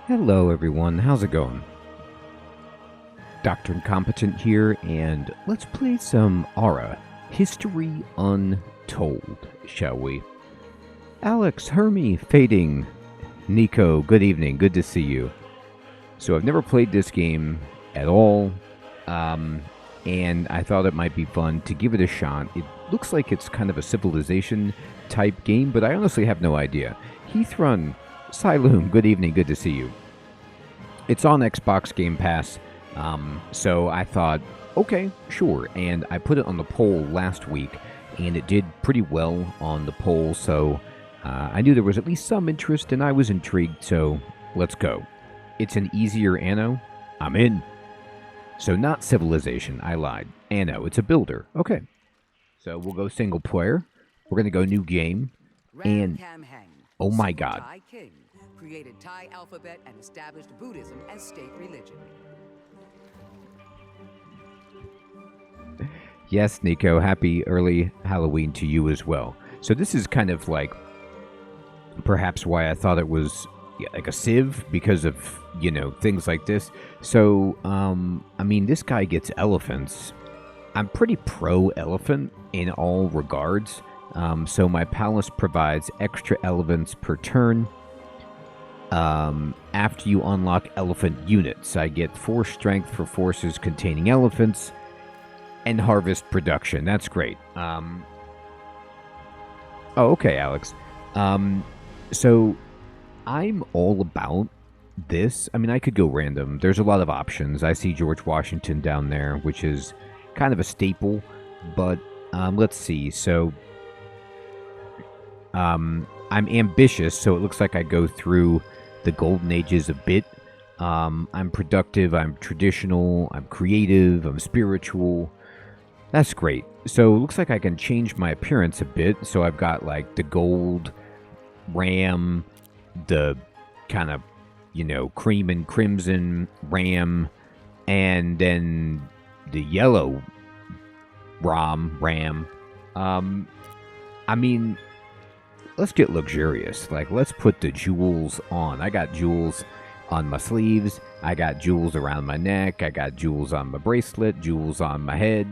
Hello everyone, how's it going? Dr. Incompetent here, and let's play some Aura, History Untold, shall we? Alex, Hermie, Fading, Nico, good evening, good to see you. So I've never played this game at all, and I thought it might be fun to give it a shot. It looks like it's kind of a Civilization type game, but I honestly have no idea. Heathrun, Siloom, good evening, good to see you. It's on Xbox Game Pass, so I thought, okay, sure. And I put it on the poll last week, and it did pretty well on the poll, so I knew there was at least some interest, and I was intrigued, so let's go. It's an easier Anno. I'm in. So not Civilization, I lied. Anno, it's a builder. Okay. So we'll go single player. We're going to go new game, and oh my god. Created Thai alphabet and established Buddhism as state religion. Yes, Nico, happy early Halloween to you as well. So this is kind of like perhaps why I thought it was like a Civ, because of, you know, things like this. So, I mean, this guy gets elephants. I'm pretty pro-elephant in all regards. So my palace provides extra elephants per turn. After you unlock elephant units, I get 4 strength for forces containing elephants and harvest production. That's great. Oh, okay, Alex. So I'm all about this. I mean, I could go random. There's a lot of options. I see George Washington down there, which is kind of a staple, but let's see. So I'm ambitious, so it looks like I go through the golden ages a bit. I'm productive, I'm traditional, I'm creative, I'm spiritual. That's great. So it looks like I can change my appearance a bit. So I've got like the gold ram, the kind of, you know, cream and crimson ram, and then the yellow ram. I mean, let's get luxurious. Like, let's put the jewels on. I got jewels on my sleeves. I got jewels around my neck. I got jewels on my bracelet. Jewels on my head.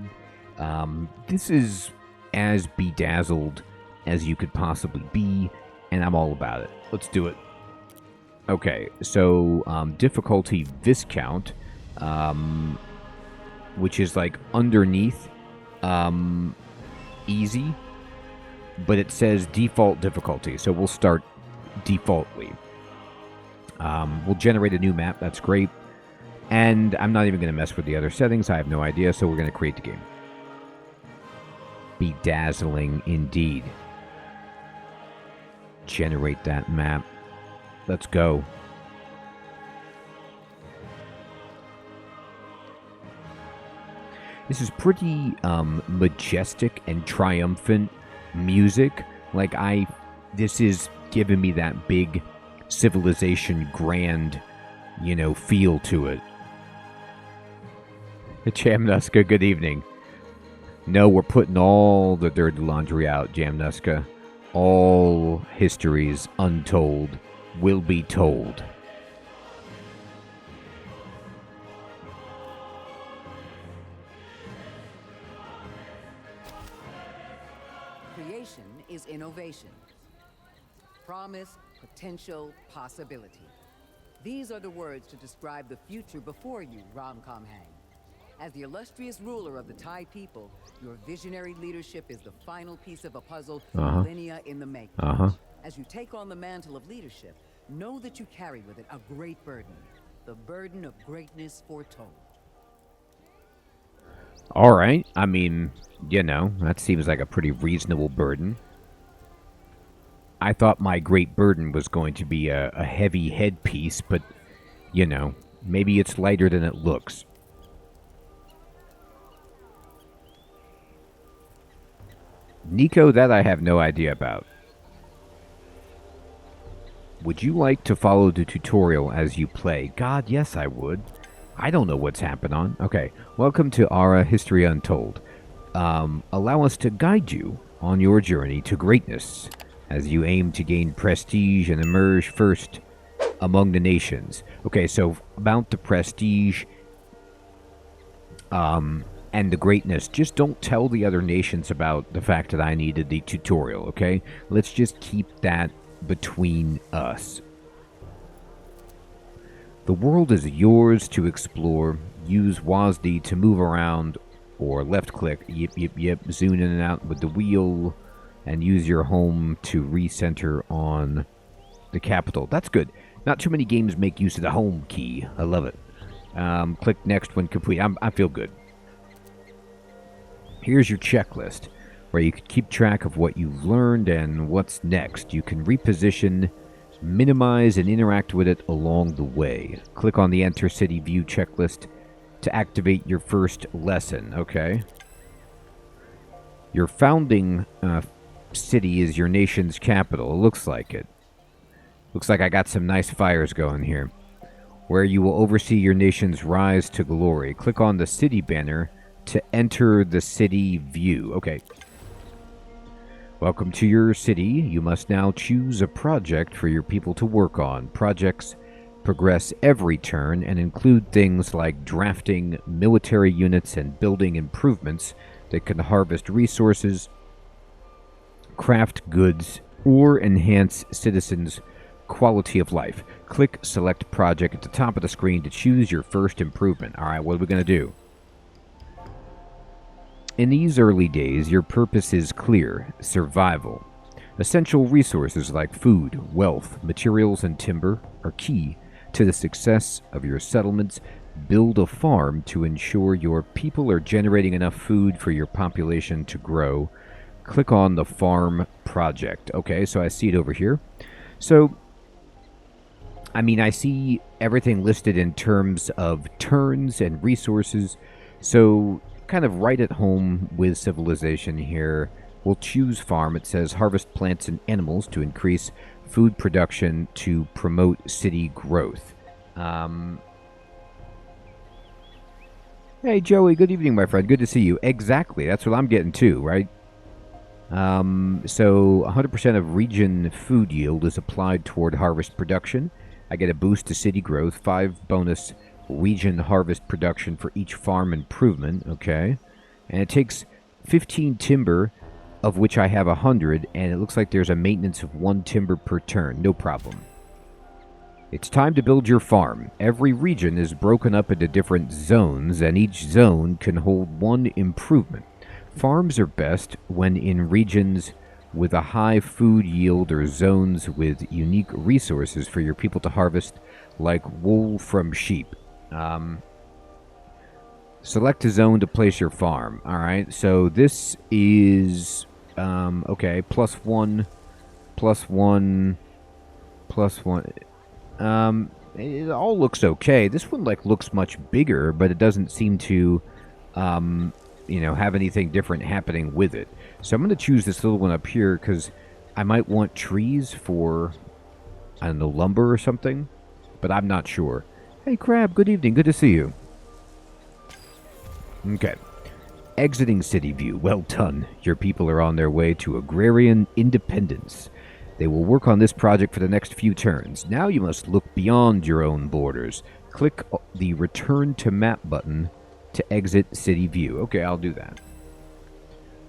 This is as bedazzled as you could possibly be, and I'm all about it. Let's do it. Okay, so difficulty Viscount, which is like underneath easy. But it says default difficulty, so we'll start defaultly. We'll generate a new map, that's great. And I'm not even going to mess with the other settings, I have no idea, so we're going to create the game. Bedazzling indeed. Generate that map. Let's go. This is pretty majestic and triumphant music. Like, this is giving me that big Civilization grand, you know, feel to it. Jamnuska, good evening. No, we're putting all the dirty laundry out, Jamnuska. All histories untold will be told. Creation is innovation. Promise, potential, possibility. These are the words to describe the future before you, Ram-Kam Hang. As the illustrious ruler of the Thai people, your visionary leadership is the final piece of a puzzle millennia in the making. As you take on the mantle of leadership, know that you carry with it a great burden. The burden of greatness foretold. All right. I mean, you know, that seems like a pretty reasonable burden. I thought my great burden was going to be a heavy headpiece, but, you know, maybe it's lighter than it looks. Nico, that I have no idea about. Would you like to follow the tutorial as you play? God, yes, I would. I don't know what's happened on. Okay, welcome to Aura History Untold. Allow us to guide you on your journey to greatness as you aim to gain prestige and emerge first among the nations. Okay, so about the prestige and the greatness, just don't tell the other nations about the fact that I needed the tutorial, okay? Let's just keep that between us. The world is yours to explore. Use WASD to move around or left click, yep, zoom in and out with the wheel, and use your home to recenter on the capital. That's good. Not too many games make use of the home key. I love it. Click next when complete. I feel good. Here's your checklist, where you can keep track of what you've learned and what's next. You can reposition, minimize, and interact with it along the way. Click on the Enter City View checklist to activate your first lesson, okay? Your founding city is your nation's capital. It looks like it. Looks like I got some nice fires going here. Where you will oversee your nation's rise to glory. Click on the city banner to enter the city view. Okay. Welcome to your city. You must now choose a project for your people to work on. Projects progress every turn and include things like drafting military units and building improvements that can harvest resources, craft goods, or enhance citizens' quality of life. Click Select Project at the top of the screen to choose your first improvement. Alright, what are we going to do? In these early days, your purpose is clear: survival. Essential resources like food, wealth, materials, and timber are key to the success of your settlements. Build a farm to ensure your people are generating enough food for your population to grow. Click on the farm project. Okay, so I see it over here. So, I mean, I see everything listed in terms of turns and resources. So, kind of right at home with civilization here. We'll choose farm. It says harvest plants and animals to increase food production to promote city growth. Hey, Joey, good evening, my friend. Good to see you. Exactly. That's what I'm getting too, right? So 100% of region food yield is applied toward harvest production. I get a boost to city growth, 5 bonus region harvest production for each farm improvement, okay? And it takes 15 timber, of which I have 100, and it looks like there's a maintenance of 1 timber per turn. No problem. It's time to build your farm. Every region is broken up into different zones, and each zone can hold 1 improvement. Farms are best when in regions with a high food yield or zones with unique resources for your people to harvest, like wool from sheep. Select a zone to place your farm. Alright, so this is, okay, +1, +1, +1. It all looks okay. This one, like, looks much bigger, but it doesn't seem to, you know, have anything different happening with it. So I'm going to choose this little one up here, because I might want trees for, I don't know, lumber or something, but I'm not sure. Hey, Crab, good evening. Good to see you. Okay. Exiting city view. Well done. Your people are on their way to agrarian independence. They will work on this project for the next few turns. Now you must look beyond your own borders. Click the Return to Map button to exit city view. Okay, I'll do that.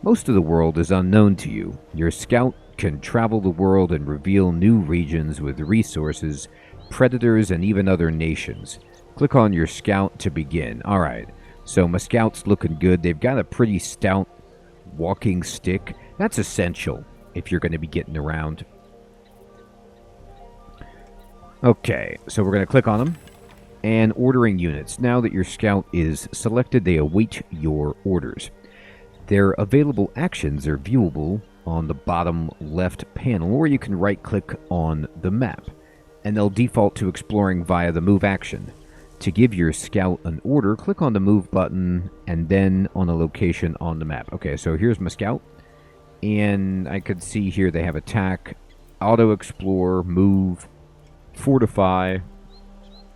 Most of the world is unknown to you. Your scout can travel the world and reveal new regions with resources, predators, and even other nations. Click on your scout to begin. Alright, so my scout's looking good. They've got a pretty stout walking stick. That's essential if you're going to be getting around. Okay, so we're going to click on them. And ordering units. Now that your scout is selected, they await your orders. Their available actions are viewable on the bottom left panel, or you can right-click on the map, and they'll default to exploring via the move action. To give your scout an order, click on the move button, and then on a location on the map. Okay, so here's my scout, and I could see here they have attack, auto-explore, move, fortify,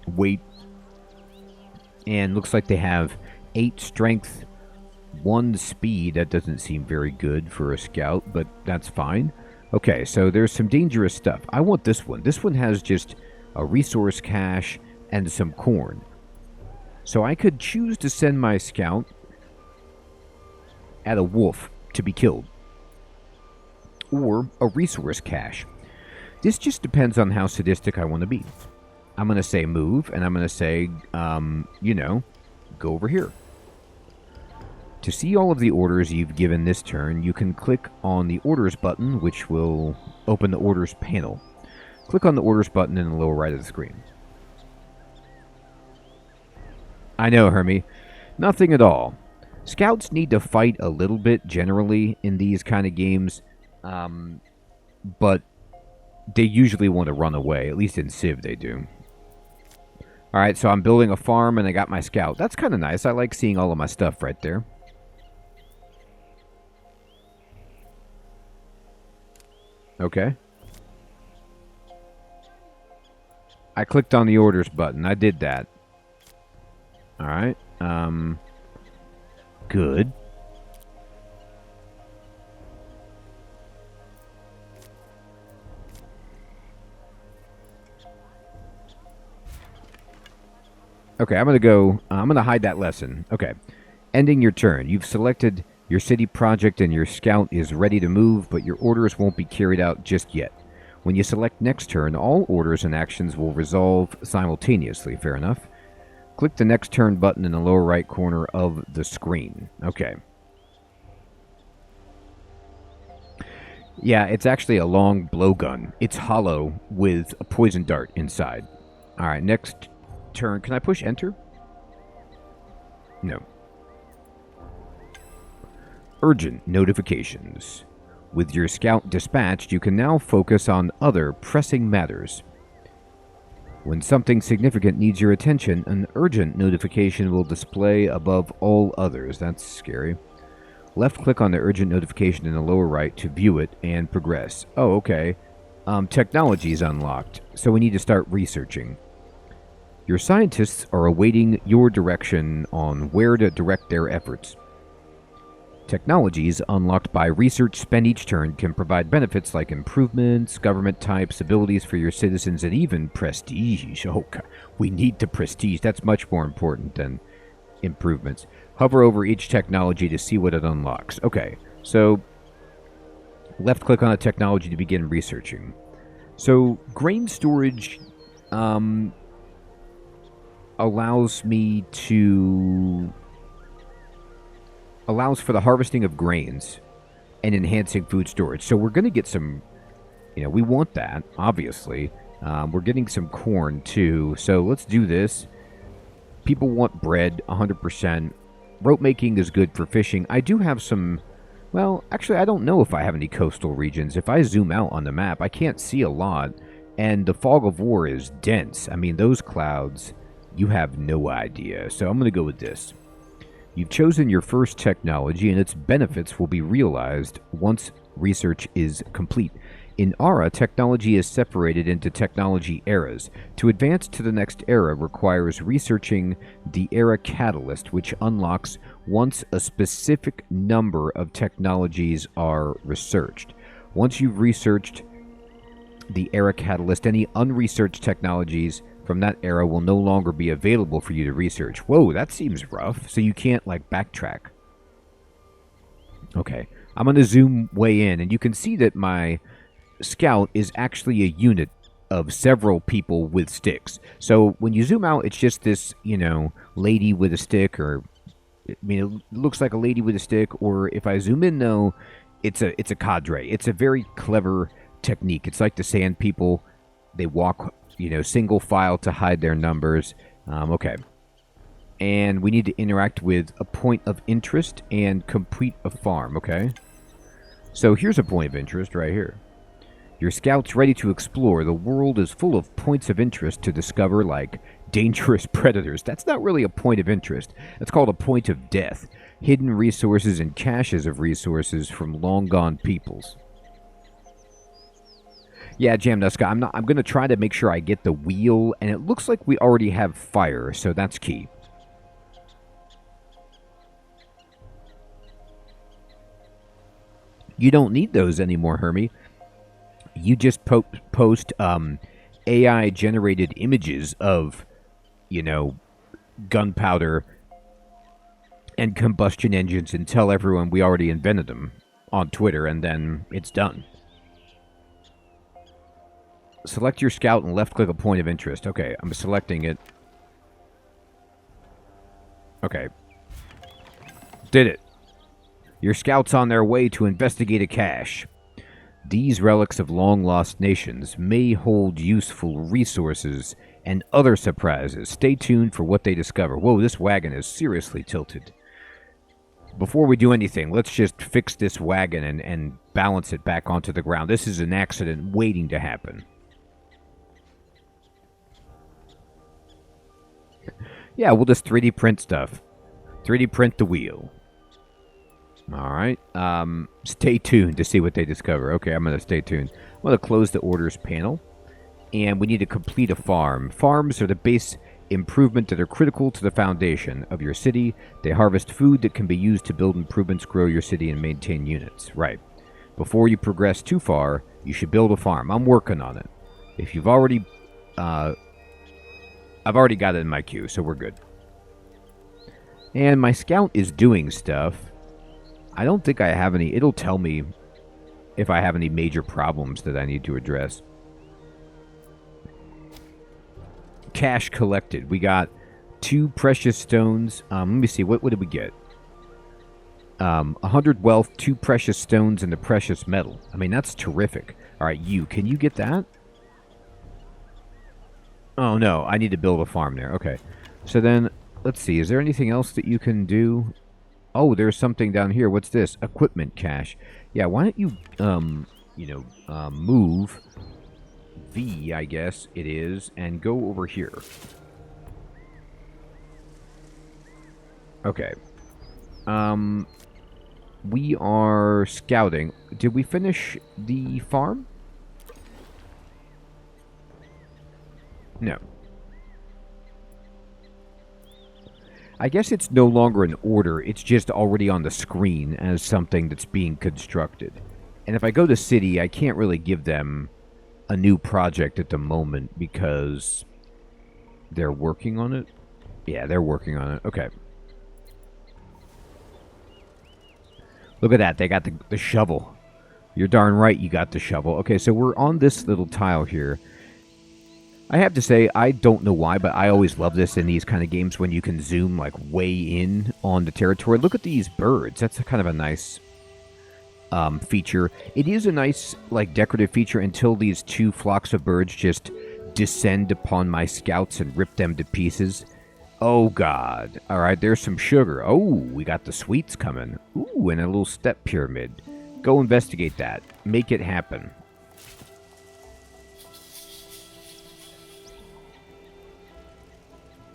wait, and looks like they have 8 strength, 1 speed. That doesn't seem very good for a scout, but that's fine. Okay, so there's some dangerous stuff. I want this one. This one has just a resource cache, and some corn. So I could choose to send my scout at a wolf to be killed, or a resource cache. This just depends on how sadistic I want to be. I'm going to say move, and I'm going to say, go over here. To see all of the orders you've given this turn, you can click on the Orders button, which will open the Orders panel. Click on the Orders button in the lower right of the screen. I know, Hermie. Nothing at all. Scouts need to fight a little bit, generally, in these kind of games. But they usually want to run away. At least in Civ, they do. Alright, so I'm building a farm, and I got my scout. That's kind of nice. I like seeing all of my stuff right there. Okay. I clicked on the Orders button. I did that. Alright. Good. Okay, I'm going to hide that lesson. Okay. Ending your turn. You've selected your city project and your scout is ready to move, but your orders won't be carried out just yet. When you select next turn, all orders and actions will resolve simultaneously. Fair enough. Click the next turn button in the lower right corner of the screen. Okay. Yeah, it's actually a long blowgun. It's hollow with a poison dart inside. Alright, next turn. Can I push enter? No. Urgent notifications. With your scout dispatched, you can now focus on other pressing matters. When something significant needs your attention, an urgent notification will display above all others. That's scary. Left-click on the urgent notification in the lower right to view it and progress. Oh, okay. Technology is unlocked, so we need to start researching. Your scientists are awaiting your direction on where to direct their efforts. Technologies unlocked by research spent each turn can provide benefits like improvements, government types, abilities for your citizens, and even prestige. Oh, God. We need the prestige. That's much more important than improvements. Hover over each technology to see what it unlocks. Okay, so left-click on a technology to begin researching. So grain storage allows for the harvesting of grains and enhancing food storage. So we're going to get some, we want that, obviously. We're getting some corn, too. So let's do this. People want bread, 100%. Rope making is good for fishing. I do have some, well, actually, I don't know if I have any coastal regions. If I zoom out on the map, I can't see a lot. And the fog of war is dense. I mean, those clouds, you have no idea. So I'm going to go with this. You've chosen your first technology, and its benefits will be realized once research is complete. In Ara, technology is separated into technology eras. To advance to the next era requires researching the era catalyst, which unlocks once a specific number of technologies are researched. Once you've researched the era catalyst, any unresearched technologies from that era will no longer be available for you to research. Whoa, that seems rough. So you can't, backtrack. Okay. I'm going to zoom way in, and you can see that my scout is actually a unit of several people with sticks. So when you zoom out, it's just this, lady with a stick, or, it looks like a lady with a stick, or if I zoom in, though, it's a cadre. It's a very clever technique. It's like the sand people. They walk single file to hide their numbers. Okay. And we need to interact with a point of interest and complete a farm, okay? So here's a point of interest right here. Your scout's ready to explore. The world is full of points of interest to discover, like dangerous predators. That's not really a point of interest. That's called a point of death. Hidden resources and caches of resources from long-gone peoples. Yeah, Jamnuska, I'm going to try to make sure I get the wheel, and it looks like we already have fire, so that's key. You don't need those anymore, Hermie. You just post AI-generated images of, you know, gunpowder and combustion engines and tell everyone we already invented them on Twitter, and then it's done. Select your scout and left-click a point of interest. Okay, I'm selecting it. Okay. Did it. Your scout's on their way to investigate a cache. These relics of long-lost nations may hold useful resources and other surprises. Stay tuned for what they discover. Whoa, this wagon is seriously tilted. Before we do anything, let's just fix this wagon and balance it back onto the ground. This is an accident waiting to happen. Yeah, we'll just 3D print stuff. 3D print the wheel. Alright. Stay tuned to see what they discover. Okay, I'm going to stay tuned. I'm going to close the orders panel. And we need to complete a farm. Farms are the base improvement that are critical to the foundation of your city. They harvest food that can be used to build improvements, grow your city, and maintain units. Right. Before you progress too far, you should build a farm. I'm working on it. If you've already... I've already got it in my queue, so we're good. And my scout is doing stuff. I don't think I have any... It'll tell me if I have any major problems that I need to address. Cash collected. We got 2 precious stones. Let me see. What did we get? 100 wealth, 2 precious stones, and a precious metal. I mean, that's terrific. All right, can you get that? Oh, no. I need to build a farm there. Okay. So then, let's see. Is there anything else that you can do? Oh, there's something down here. What's this? Equipment cache. Yeah, why don't you, move V, I guess it is, and go over here. Okay. We are scouting. Did we finish the farm? No. I guess it's no longer an order, it's just already on the screen as something that's being constructed. And if I go to city, I can't really give them a new project at the moment because they're working on it. Yeah, they're working on it. Okay. Look at that, they got the shovel. You're darn right you got the shovel. Okay, so we're on this little tile here. I have to say, I don't know why, but I always love this in these kind of games when you can zoom, like, way in on the territory. Look at these birds. That's kind of a nice feature. It is a nice, like, decorative feature until these 2 flocks of birds just descend upon my scouts and rip them to pieces. Oh, God. All right, there's some sugar. Oh, we got the sweets coming. Ooh, and a little step pyramid. Go investigate that. Make it happen.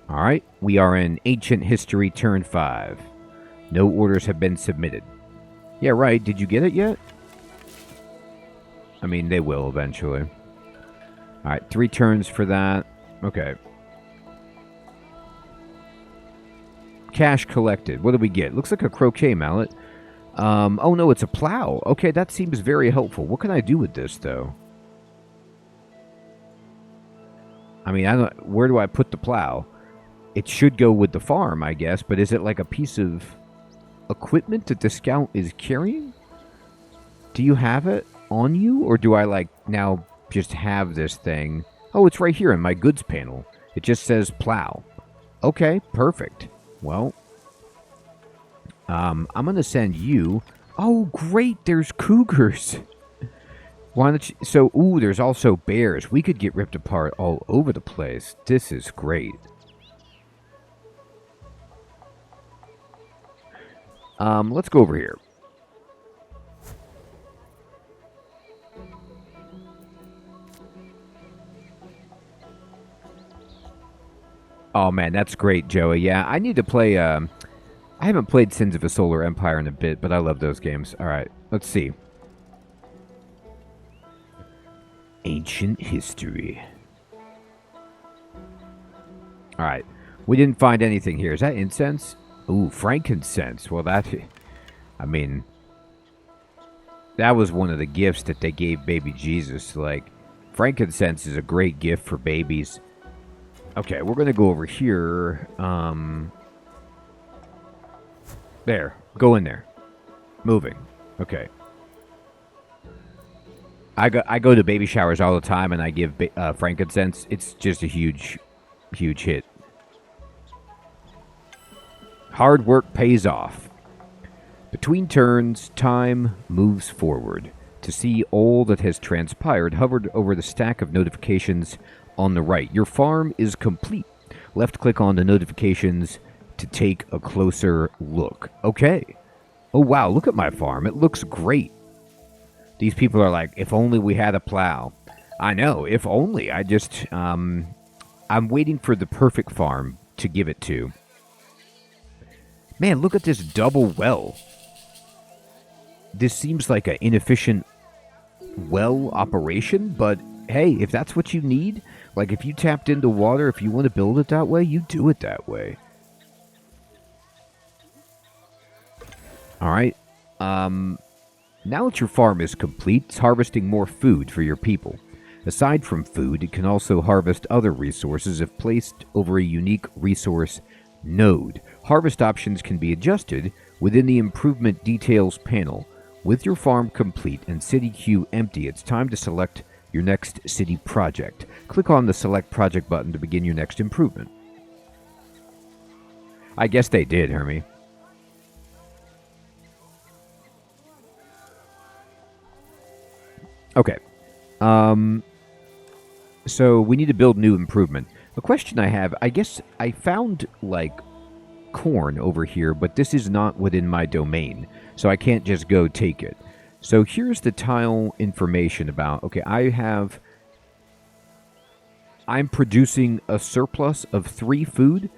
Alright, we are in Ancient History Turn 5. No orders have been submitted. Yeah, right, did you get it yet? I mean, they will eventually. Alright, 3 turns for that. Okay. Cash collected. What do we get? Looks like a croquet mallet. Oh no, it's a plow. Okay, that seems very helpful. What can I do with this, though? I mean, where do I put the plow? It should go with the farm, I guess, but is it like a piece of equipment that the scout is carrying? Do you have it on you, or do I, like, now just have this thing? Oh, it's right here in my goods panel. It just says plow. Okay, perfect. Well, I'm going to send you... Oh, great, there's cougars. Why don't you... So, ooh, there's also bears. We could get ripped apart all over the place. This is great. Let's go over here. Oh, man, that's great, Joey. Yeah, I need to play, I haven't played Sins of a Solar Empire in a bit, but I love those games. All right, let's see. Ancient History. All right, we didn't find anything here. Is that incense? Ooh, frankincense. Well, I mean, that was one of the gifts that they gave baby Jesus. Like, Frankincense is a great gift for babies. Okay, we're going to go over here. There. Go in there. Moving. Okay. I go to baby showers all the time, and I give frankincense. It's just a huge hit. Hard work pays off. Between turns, time moves forward. To see all that has transpired, hovered over the stack of notifications on the right. Your farm is complete. Left-click on the notifications to take a closer look. Okay. Oh, wow, look at my farm. It looks great. These people are like, if only we had a plow. I know, if only. I'm waiting for the perfect farm to give it to. Man, look at this double well. This seems like an inefficient well operation, but hey, if that's what you need, like if you tapped into water, if you want to build it that way, you do it that way. All right. Now that your farm is complete, it's harvesting more food for your people. Aside from food, it can also harvest other resources if placed over a unique resource node. Harvest options can be adjusted within the Improvement Details panel. With your farm complete and city queue empty, it's time to select your next city project. Click on the Select Project button to begin your next improvement. I guess they did, Hermie. Okay. So we need to build new improvement. A question I have, I guess I found, like, corn over here, but this is not within my domain, so I can't just go take it. So here's the tile information about, okay, I'm producing a surplus of 3 food.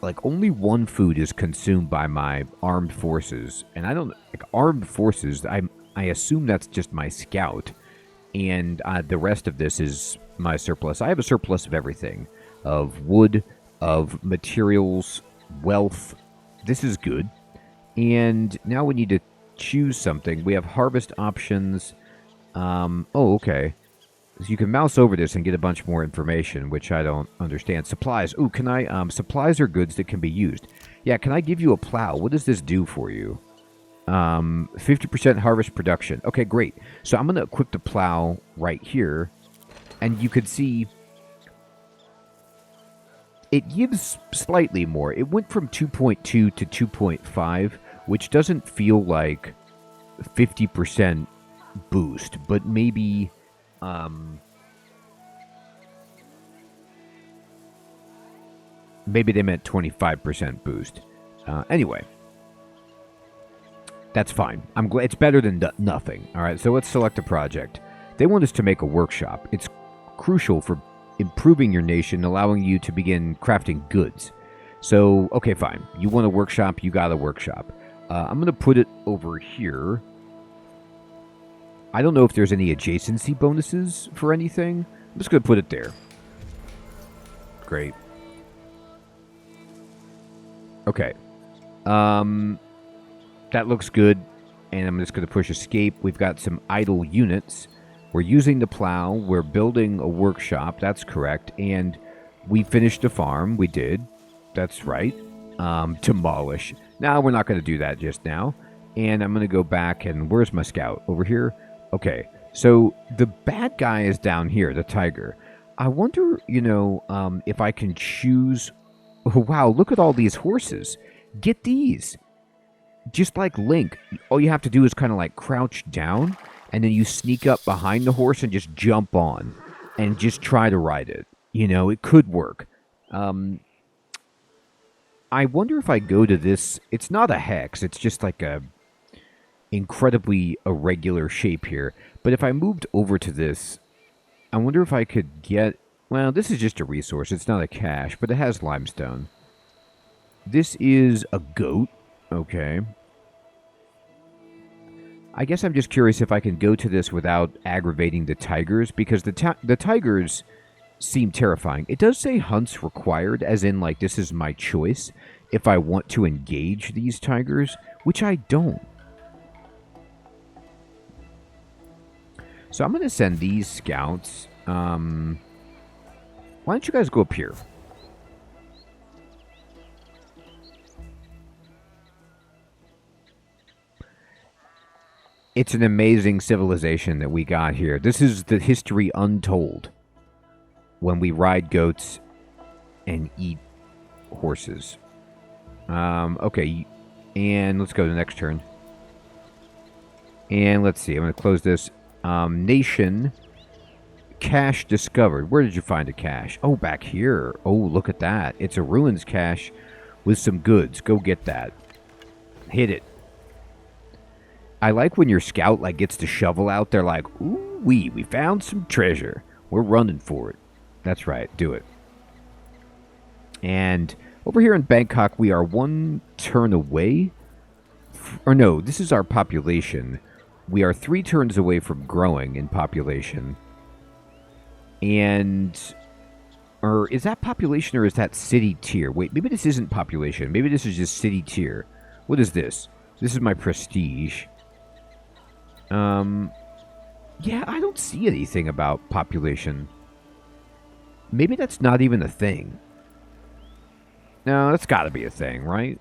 Like, only 1 food is consumed by my armed forces, and I don't, like, armed forces, I assume that's just my scout, and the rest of this is my surplus. I have a surplus of everything, of wood, of materials, wealth. This is good. And now we need to choose something. We have harvest options. Oh, okay. So you can mouse over this and get a bunch more information, which I don't understand. Supplies. Ooh, can I... supplies are goods that can be used. Yeah, can I give you a plow? What does this do for you? 50% harvest production. Okay, great. So I'm going to equip the plow right here. And you could see... it gives slightly more. It went from 2.2 to 2.5, which doesn't feel like 50% boost, but maybe... maybe they meant 25% boost. Anyway. That's fine. I'm glad it's better than nothing. All right, so let's select a project. They want us to make a workshop. It's crucial for improving your nation, allowing you to begin crafting goods. So, okay, fine. You want a workshop, you got a workshop. I'm going to put it over here. I don't know if there's any adjacency bonuses for anything. I'm just going to put it there. Great. Okay. That looks good. And I'm just going to push escape. We've got some idle units. We're using the plow. We're building a workshop. That's correct. And we finished a farm. We did. That's right. Demolish. Now, we're not going to do that just now. And I'm going to go back and... where's my scout? Over here? Okay. So, the bad guy is down here, the tiger. I wonder, you know, if I can choose... oh, wow, look at all these horses. Get these. Just like Link, all you have to do is kind of like crouch down, and then you sneak up behind the horse and just jump on and just try to ride it. You know, it could work. I wonder if I go to this... it's not a hex, it's just like a incredibly irregular shape here. But if I moved over to this, I wonder if I could get... well, this is just a resource, it's not a cache, but it has limestone. This is a goat. Okay. I guess I'm just curious if I can go to this without aggravating the tigers, because the tigers seem terrifying. It does say hunts required, as in, like, this is my choice if I want to engage these tigers, which I don't. So I'm going to send these scouts. Why don't you guys go up here? It's an amazing civilization that we got here. This is the history untold. When we ride goats and eat horses. Okay. And let's go to the next turn. And let's see. I'm going to close this. Nation. Cache discovered. Where did you find a cache? Oh, back here. Oh, look at that. It's a ruins cache with some goods. Go get that. Hit it. I like when your scout gets the shovel out. They're like, ooh, we found some treasure. We're running for it. That's right. Do it. And over here in Bangkok, we are one turn away. Or no, this is our population. We are 3 turns away from growing in population. And... Or is that population or is that city tier? Wait, maybe this isn't population. Maybe this is just city tier. What is this? This is my prestige. Yeah, I don't see anything about population. Maybe that's not even a thing. No, that's got to be a thing, right?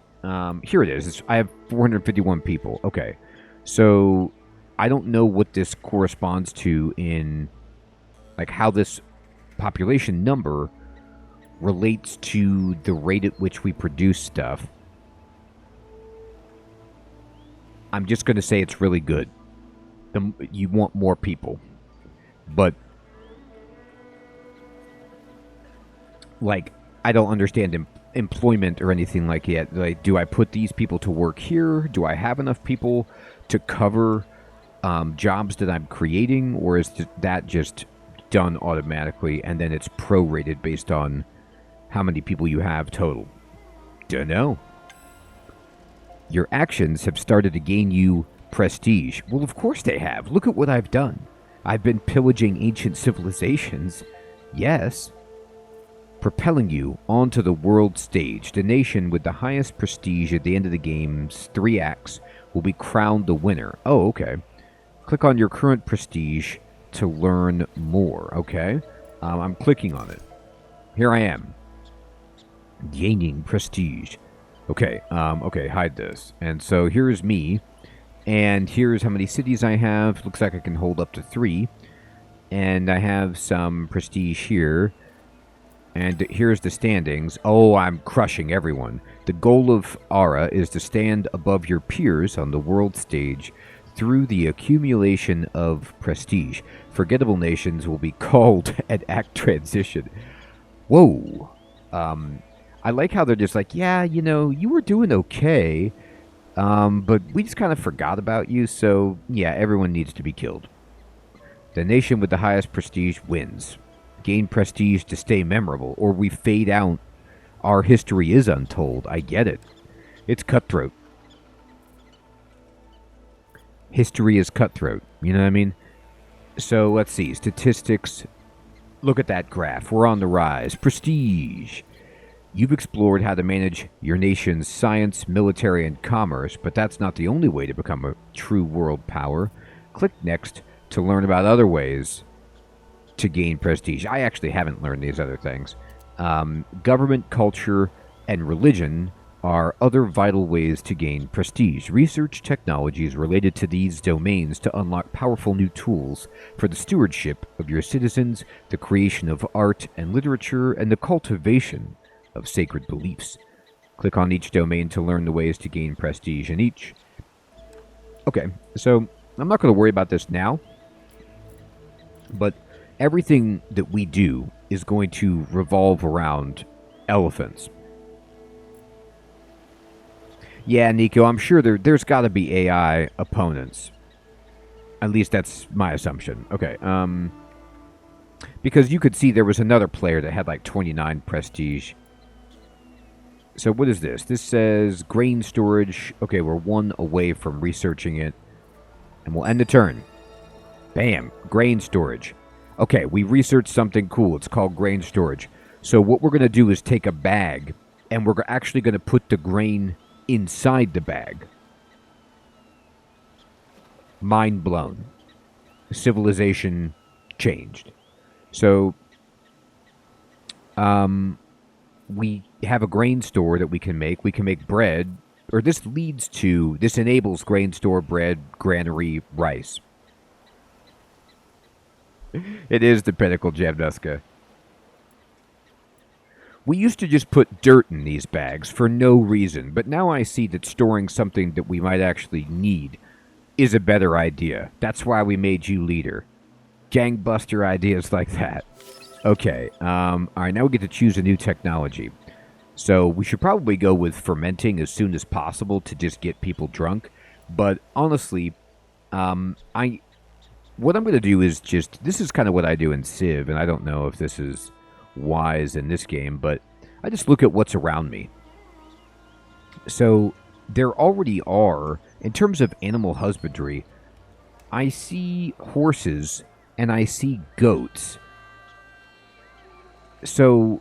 Here it is. I have 451 people. Okay. So, I don't know what this corresponds to in... how this population number relates to the rate at which we produce stuff. I'm just going to say it's really good. You want more people. But, I don't understand employment or anything like that. Do I put these people to work here? Do I have enough people to cover jobs that I'm creating? Or is that just done automatically and then it's prorated based on how many people you have total? Dunno. Your actions have started to gain you prestige. Well, of course they have. Look at what I've done. I've been pillaging ancient civilizations. Yes. Propelling you onto the world stage. The nation with the highest prestige at the end of the game's 3 acts will be crowned the winner. Oh, okay. Click on your current prestige to learn more. Okay. I'm clicking on it. Here I am. Gaining prestige. Okay. Okay, hide this. And so here's me. And here's how many cities I have. Looks like I can hold up to 3. And I have some prestige here. And here's the standings. Oh, I'm crushing everyone. The goal of Ara is to stand above your peers on the world stage through the accumulation of prestige. Forgettable nations will be called at act transition. Whoa. I like how they're just like, yeah, you were doing okay. But we just kind of forgot about you, so yeah, everyone needs to be killed. The nation with the highest prestige wins. Gain prestige to stay memorable, or we fade out. Our history is untold. I get it. It's cutthroat. History is cutthroat. You know what I mean? So, let's see. Statistics. Look at that graph. We're on the rise. Prestige. You've explored how to manage your nation's science, military, and commerce, but that's not the only way to become a true world power. Click next to learn about other ways to gain prestige. I actually haven't learned these other things. Government, culture, and religion are other vital ways to gain prestige. Research technologies related to these domains to unlock powerful new tools for the stewardship of your citizens, the creation of art and literature, and the cultivation of sacred beliefs. Click on each domain to learn the ways to gain prestige in each. Okay, so I'm not going to worry about this now, but everything that we do is going to revolve around elephants. Yeah, Nico, I'm sure there's got to be AI opponents. At least that's my assumption. Okay, because you could see there was another player that had like 29 prestige. So what is this? This says grain storage. Okay, we're 1 away from researching it. And we'll end the turn. Bam, grain storage. Okay, we researched something cool. It's called grain storage. So what we're going to do is take a bag, and we're actually going to put the grain inside the bag. Mind blown. Civilization changed. So, we have a grain store that we can make. We can make bread, or this enables grain store, bread, granary, rice. It is the pinnacle, Jamnuska. We used to just put dirt in these bags for no reason, but now I see that storing something that we might actually need is a better idea. That's why we made you leader. Gangbuster ideas like that. Okay, alright, now we get to choose a new technology. So we should probably go with fermenting as soon as possible to just get people drunk. But honestly, what I'm going to do is this is kind of what I do in Civ, and I don't know if this is wise in this game, but I just look at what's around me. So there already are, in terms of animal husbandry, I see horses and I see goats. So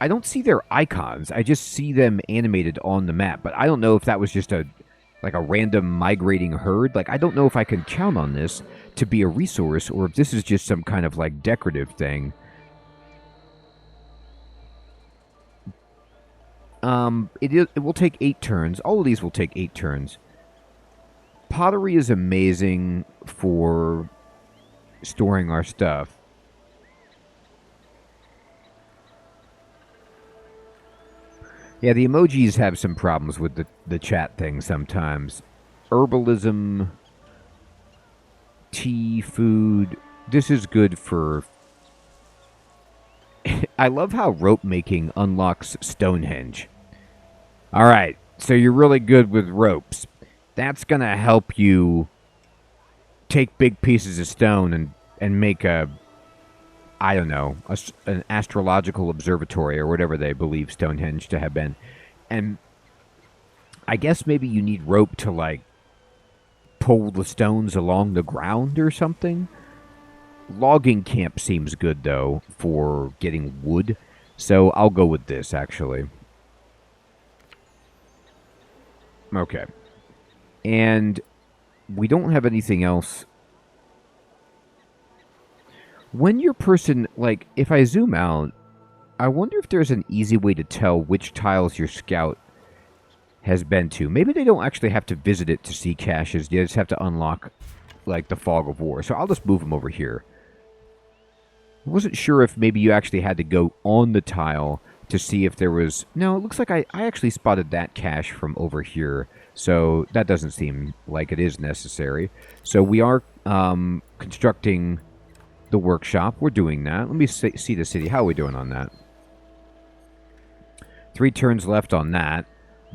I don't see their icons, I just see them animated on the map, but I don't know if that was just a random migrating herd. Like, I don't know if I can count on this to be a resource or if this is just some kind of like decorative thing. It will take 8 turns. All of these will take 8 turns. Pottery is amazing for storing our stuff. Yeah, the emojis have some problems with the chat thing sometimes. Herbalism, tea, food. This is good for... I love how rope making unlocks Stonehenge. Alright, so you're really good with ropes. That's going to help you take big pieces of stone and make an astrological observatory or whatever they believe Stonehenge to have been. And I guess maybe you need rope to, like, pull the stones along the ground or something. Logging camp seems good, though, for getting wood. So I'll go with this, actually. Okay. And we don't have anything else. When your person, like, if I zoom out, I wonder if there's an easy way to tell which tiles your scout has been to. Maybe they don't actually have to visit it to see caches. They just have to unlock, like, the Fog of War. So I'll just move them over here. I wasn't sure if maybe you actually had to go on the tile to see if there was... No, it looks like I actually spotted that cache from over here. So that doesn't seem like it is necessary. So we are constructing the workshop. We're doing that. Let me see the city. How are we doing on that? 3 turns left on that.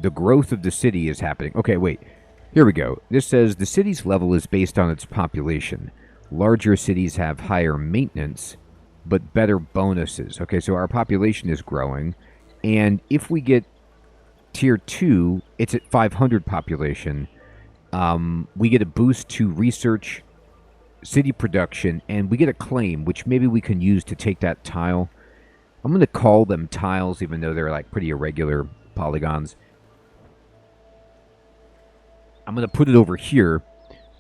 The growth of the city is happening. Okay, wait. Here we go. This says the city's level is based on its population. Larger cities have higher maintenance, but better bonuses. Okay, so our population is growing. And if we get tier 2, it's at 500 population. We get a boost to research, city production, and we get a claim, which maybe we can use to take that tile. I'm going to call them tiles, even though they're like pretty irregular polygons. I'm going to put it over here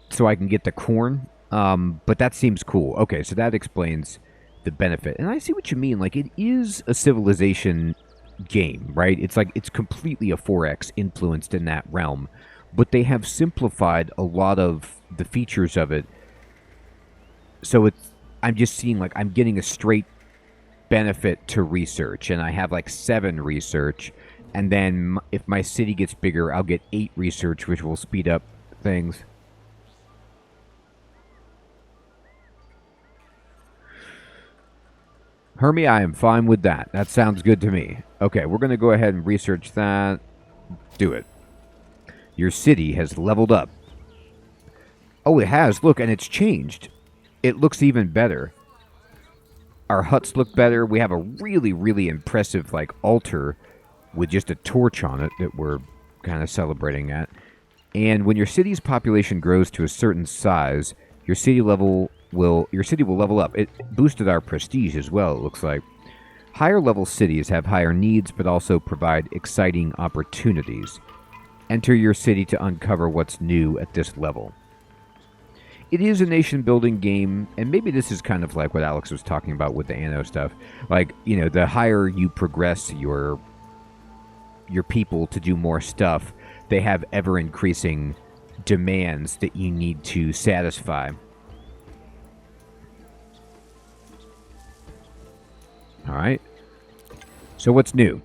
so I can get the corn. But that seems cool. Okay, so that explains the benefit. And I see what you mean. Like, it is a civilization game, right? It's like it's completely a 4X influenced in that realm. But they have simplified a lot of the features of it. So I'm just seeing, like, I'm getting a straight benefit to research, and I have like 7 research, and then if my city gets bigger, I'll get 8 research, which will speed up things. Hermie, I am fine with that. That sounds good to me. Okay, we're going to go ahead and research that. Do it. Your city has leveled up. Oh, it has. Look, and it's changed. It looks even better. Our huts look better. We have a really, really impressive, like, altar with just a torch on it that we're kind of celebrating at. And when your city's population grows to a certain size, your city will level up. It boosted our prestige as well, it looks like. Higher level cities have higher needs, but also provide exciting opportunities. Enter your city to uncover what's new at this level. it is a nation-building game, and maybe this is kind of like what Alex was talking about with the Anno stuff. Like, you know, the higher you progress your people to do more stuff, they have ever-increasing demands that you need to satisfy. All right. So what's new?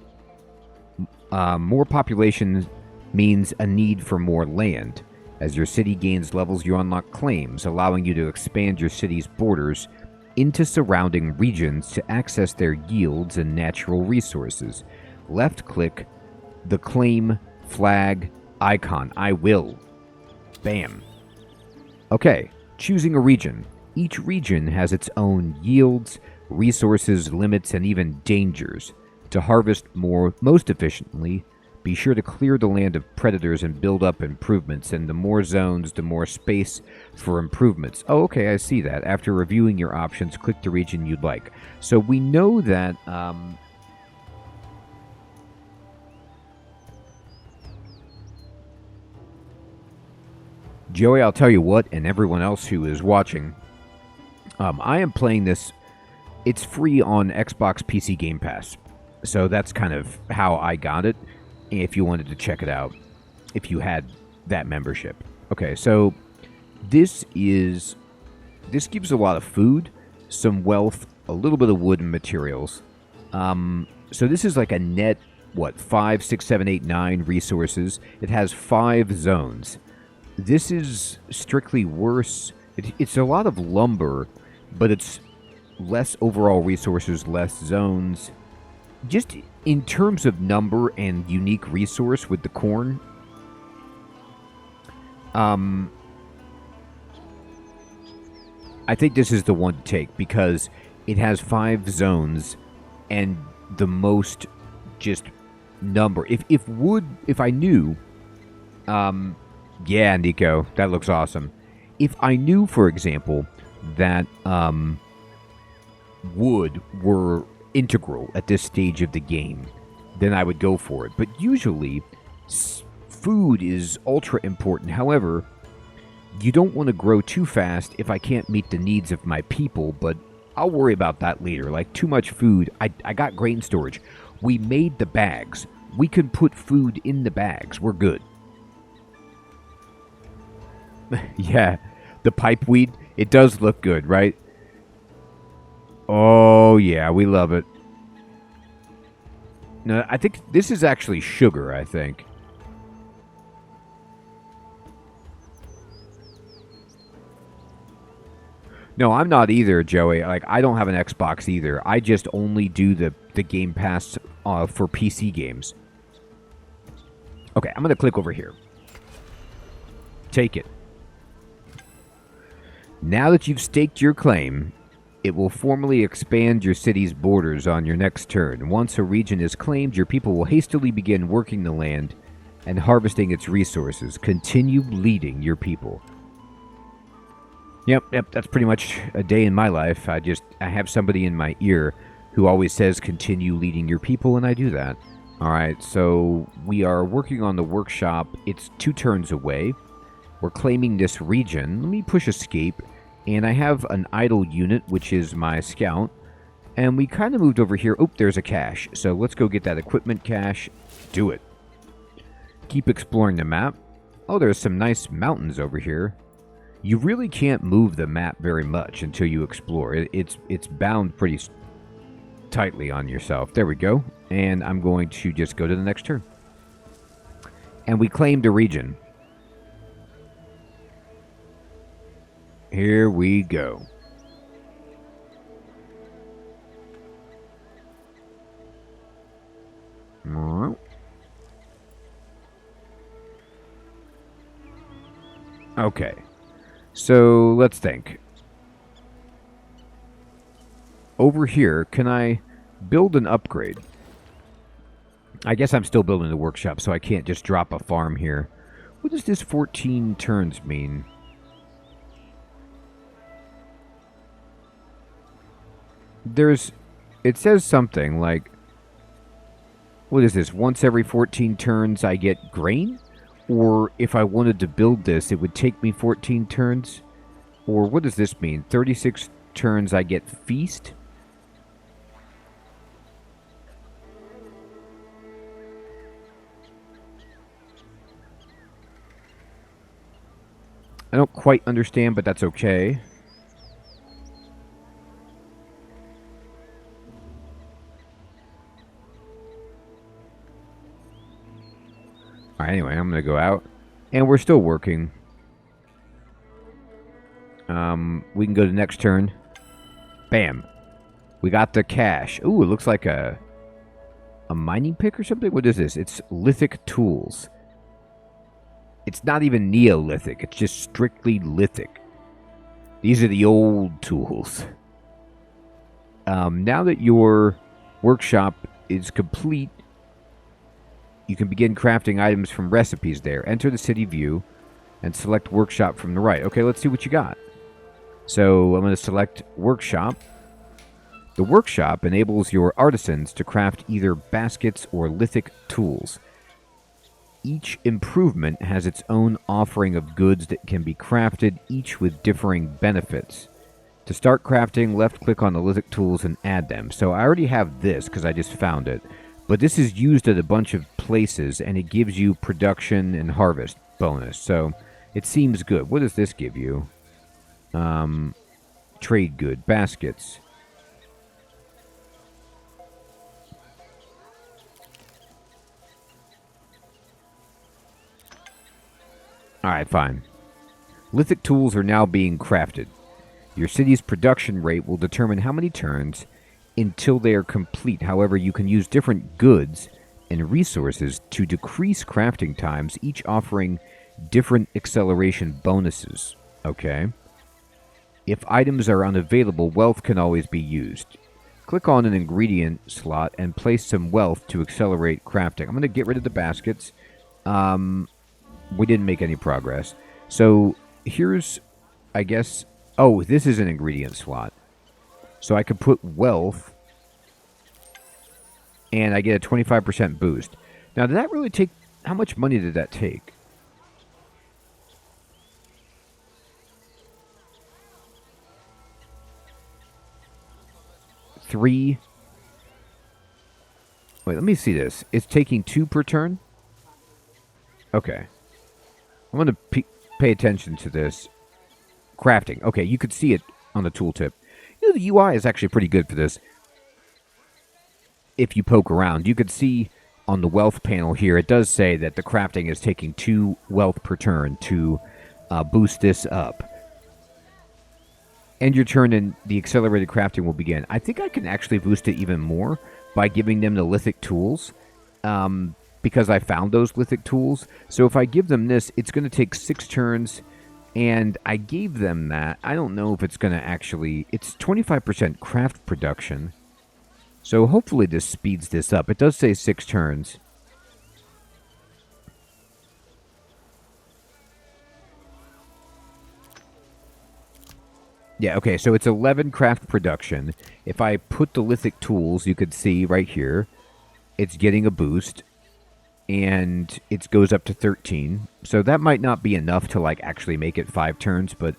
More population means a need for more land. As your city gains levels, you unlock claims, allowing you to expand your city's borders into surrounding regions to access their yields and natural resources. Left-click the claim flag icon. I will. Bam. Okay, choosing a region. Each region has its own yields, resources, limits, and even dangers. To harvest most efficiently, be sure to clear the land of predators and build up improvements, and the more zones, the more space for improvements. Oh, okay, I see that. After reviewing your options, click the region you'd like. So we know that... Joey, I'll tell you what, and everyone else who is watching, I am playing this. It's free on Xbox PC Game Pass. So that's kind of how I got it, if you wanted to check it out, if you had that membership. Okay, so this gives a lot of food, some wealth, a little bit of wood and materials. So this is like a net, 5, 6, 7, 8, 9 resources. It has 5 zones. This is strictly worse. It's a lot of lumber, but it's less overall resources, less zones. Just in terms of number and unique resource with the corn, I think this is the one to take because it has 5 zones and the most just number. If I knew, yeah, Nico, that looks awesome. If I knew, for example, that wood were integral at this stage of the game, then I would go for it. But usually, food is ultra important. However, you don't want to grow too fast if I can't meet the needs of my people, but I'll worry about that later. Like, too much food. I got grain storage. We made the bags. We can put food in the bags. We're good. Yeah, the pipeweed, it does look good, right? Oh, yeah, we love it. No, I think this is actually sugar, I think. No, I'm not either, Joey. Like, I don't have an Xbox either. I just only do the Game Pass for PC games. Okay, I'm going to click over here. Take it. Now that you've staked your claim, it will formally expand your city's borders on your next turn. Once a region is claimed, your people will hastily begin working the land and harvesting its resources. Continue leading your people. Yep, that's pretty much a day in my life. I have somebody in my ear who always says continue leading your people, and I do that. Alright, so we are working on the workshop. It's 2 turns away. We're claiming this region. Let me push escape. And I have an idle unit, which is my scout. And we kind of moved over here. Oh, there's a cache. So let's go get that equipment cache. Do it. Keep exploring the map. Oh, there's some nice mountains over here. You really can't move the map very much until you explore. It's bound pretty tightly on yourself. There we go. And I'm going to just go to the next turn. And we claimed a region. Here we go. Alright. Okay. So, let's think. Over here, can I build an upgrade? I guess I'm still building the workshop, so I can't just drop a farm here. What does this 14 turns mean? It says something like, what is this? Once every 14 turns I get grain? Or if I wanted to build this, it would take me 14 turns? Or what does this mean? 36 turns I get feast? I don't quite understand, but that's okay. Alright, anyway, I'm going to go out. And we're still working. We can go to next turn. Bam. We got the cash. Ooh, it looks like a mining pick or something? What is this? It's lithic tools. It's not even Neolithic. It's just strictly lithic. These are the old tools. Now that your workshop is complete, you can begin crafting items from recipes there. Enter the city view and select workshop from the right. Okay, let's see what you got. So I'm going to select workshop. The workshop enables your artisans to craft either baskets or lithic tools. Each improvement has its own offering of goods that can be crafted, each with differing benefits. To start crafting, left-click on the lithic tools and add them. So I already have this because I just found it. But this is used at a bunch of places, and it gives you production and harvest bonus. So it seems good. What does this give you? Trade good, baskets. Alright, fine. Lithic tools are now being crafted. Your city's production rate will determine how many turns until they are complete. However, you can use different goods and resources to decrease crafting times, each offering different acceleration bonuses. Okay. If items are unavailable, wealth can always be used. Click on an ingredient slot and place some wealth to accelerate crafting. I'm going to get rid of the baskets. We didn't make any progress. So here's, I guess... Oh, this is an ingredient slot. So I could put wealth, and I get a 25% boost. Now, did that really take... How much money did that take? Wait, let me see this. It's taking 2 per turn? Okay. I'm going to pay attention to this. Crafting. Okay, you could see it on the tooltip. You know, the UI is actually pretty good for this. If you poke around, you could see on the wealth panel here, it does say that the crafting is taking 2 wealth per turn to boost this up. End your turn and the accelerated crafting will begin. I think I can actually boost it even more by giving them the lithic tools. Because I found those lithic tools. So if I give them this, it's going to take 6 turns. And I gave them that. I don't know if it's going to actually... It's 25% craft production. So hopefully this speeds this up. It does say 6 turns. Yeah, okay, so it's 11 craft production. If I put the lithic tools, you could see right here, it's getting a boost. And it goes up to 13. So that might not be enough to like actually make it 5 turns, but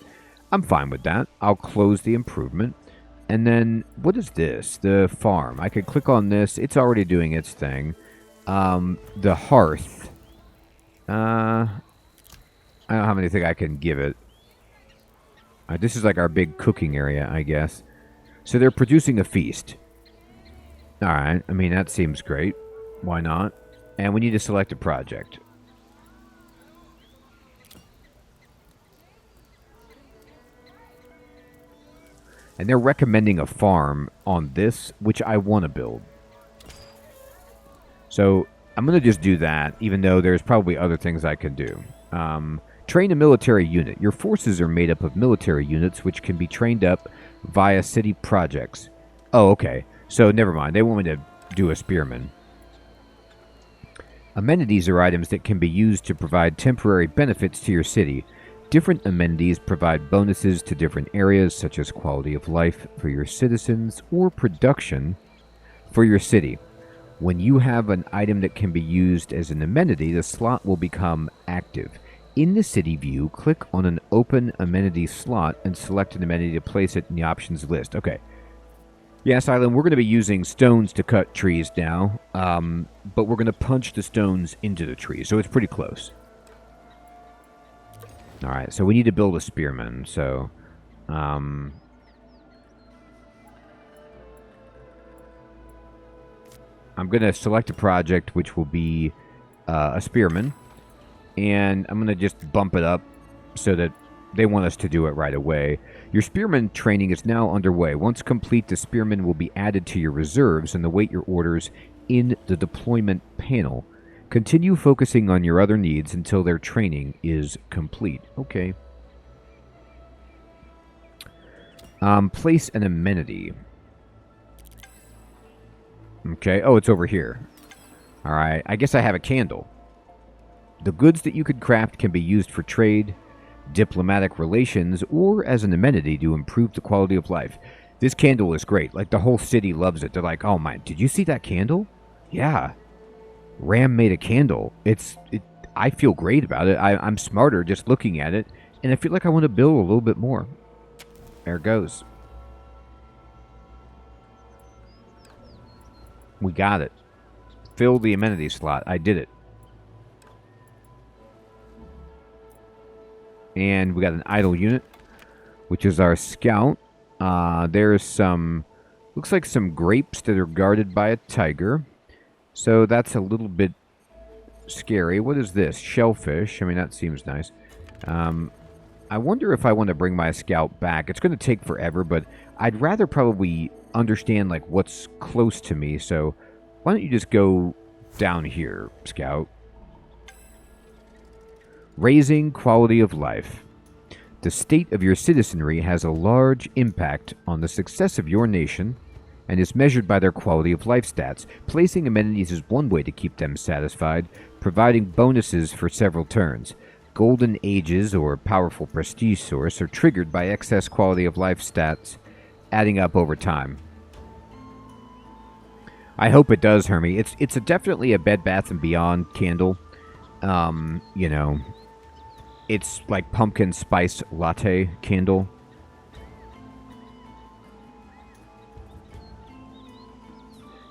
I'm fine with that. I'll close the improvement. And then, what is this? The farm. I could click on this. It's already doing its thing. The hearth. I don't have anything I can give it. This is like our big cooking area, I guess. So they're producing a feast. Alright, I mean, that seems great. Why not? And we need to select a project. And they're recommending a farm on this, which I want to build. So I'm going to just do that, even though there's probably other things I can do. Train a military unit. Your forces are made up of military units, which can be trained up via city projects. Oh, okay. So never mind. They want me to do a spearman. Amenities are items that can be used to provide temporary benefits to your city. Different amenities provide bonuses to different areas, such as quality of life for your citizens or production for your city. When you have an item that can be used as an amenity, the slot will become active. In the city view, click on an open amenity slot and select an amenity to place it in the options list. Okay. Yes, Island, we're going to be using stones to cut trees now, but we're going to punch the stones into the tree, so it's pretty close. Alright, so we need to build a spearman, so... I'm going to select a project which will be a spearman, and I'm going to just bump it up so that they want us to do it right away. Your spearman training is now underway. Once complete, the spearman will be added to your reserves and await your orders in the deployment panel. Continue focusing on your other needs until their training is complete. Okay. Place an amenity. Okay. Oh, it's over here. Alright. I guess I have a candle. The goods that you could craft can be used for trade, diplomatic relations, or as an amenity to improve the quality of life. This candle is great. Like, the whole city loves it. They're like, oh my, did you see that candle? Yeah. Ram made a candle. I feel great about it. I'm smarter just looking at it, and I feel like I want to build a little bit more. There it goes. We got it. Fill the amenity slot. I did it. And we got an idle unit, which is our scout. There's some, looks like some grapes that are guarded by a tiger. So that's a little bit scary. What is this? Shellfish. I mean, that seems nice. I wonder if I want to bring my scout back. It's going to take forever, but I'd rather probably understand, like, what's close to me. So why don't you just go down here, scout? Raising quality of life. The state of your citizenry has a large impact on the success of your nation and is measured by their quality of life stats. Placing amenities is one way to keep them satisfied, providing bonuses for several turns. Golden ages or powerful prestige source are triggered by excess quality of life stats, adding up over time. I hope it does, Hermie. It's definitely a Bed Bath & Beyond candle. You know, it's like pumpkin spice latte candle.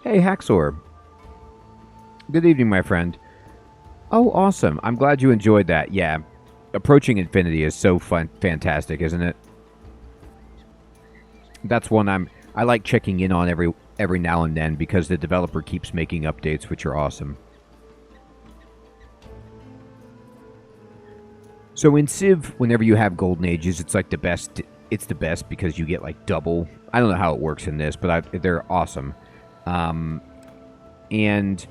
Hey, Haxor. Good evening, my friend. Oh, awesome. I'm glad you enjoyed that. Yeah, Approaching Infinity is so fantastic, isn't it? That's one I like checking in on every now and then because the developer keeps making updates, which are awesome. So in Civ, whenever you have Golden Ages, it's like the best. It's the best because you get like double. I don't know how it works in this, but they're awesome. And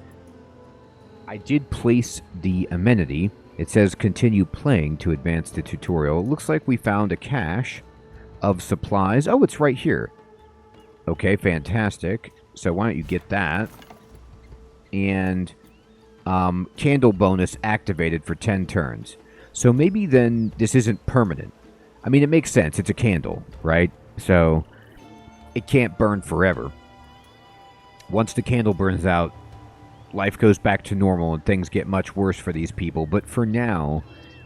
I did place the amenity. It says continue playing to advance the tutorial. It looks like we found a cache of supplies. Oh, it's right here. Okay, fantastic. So why don't you get that? And candle bonus activated for 10 turns. So maybe then this isn't permanent. I mean, it makes sense. It's a candle, right? So it can't burn forever. Once the candle burns out, life goes back to normal and things get much worse for these people. But for now,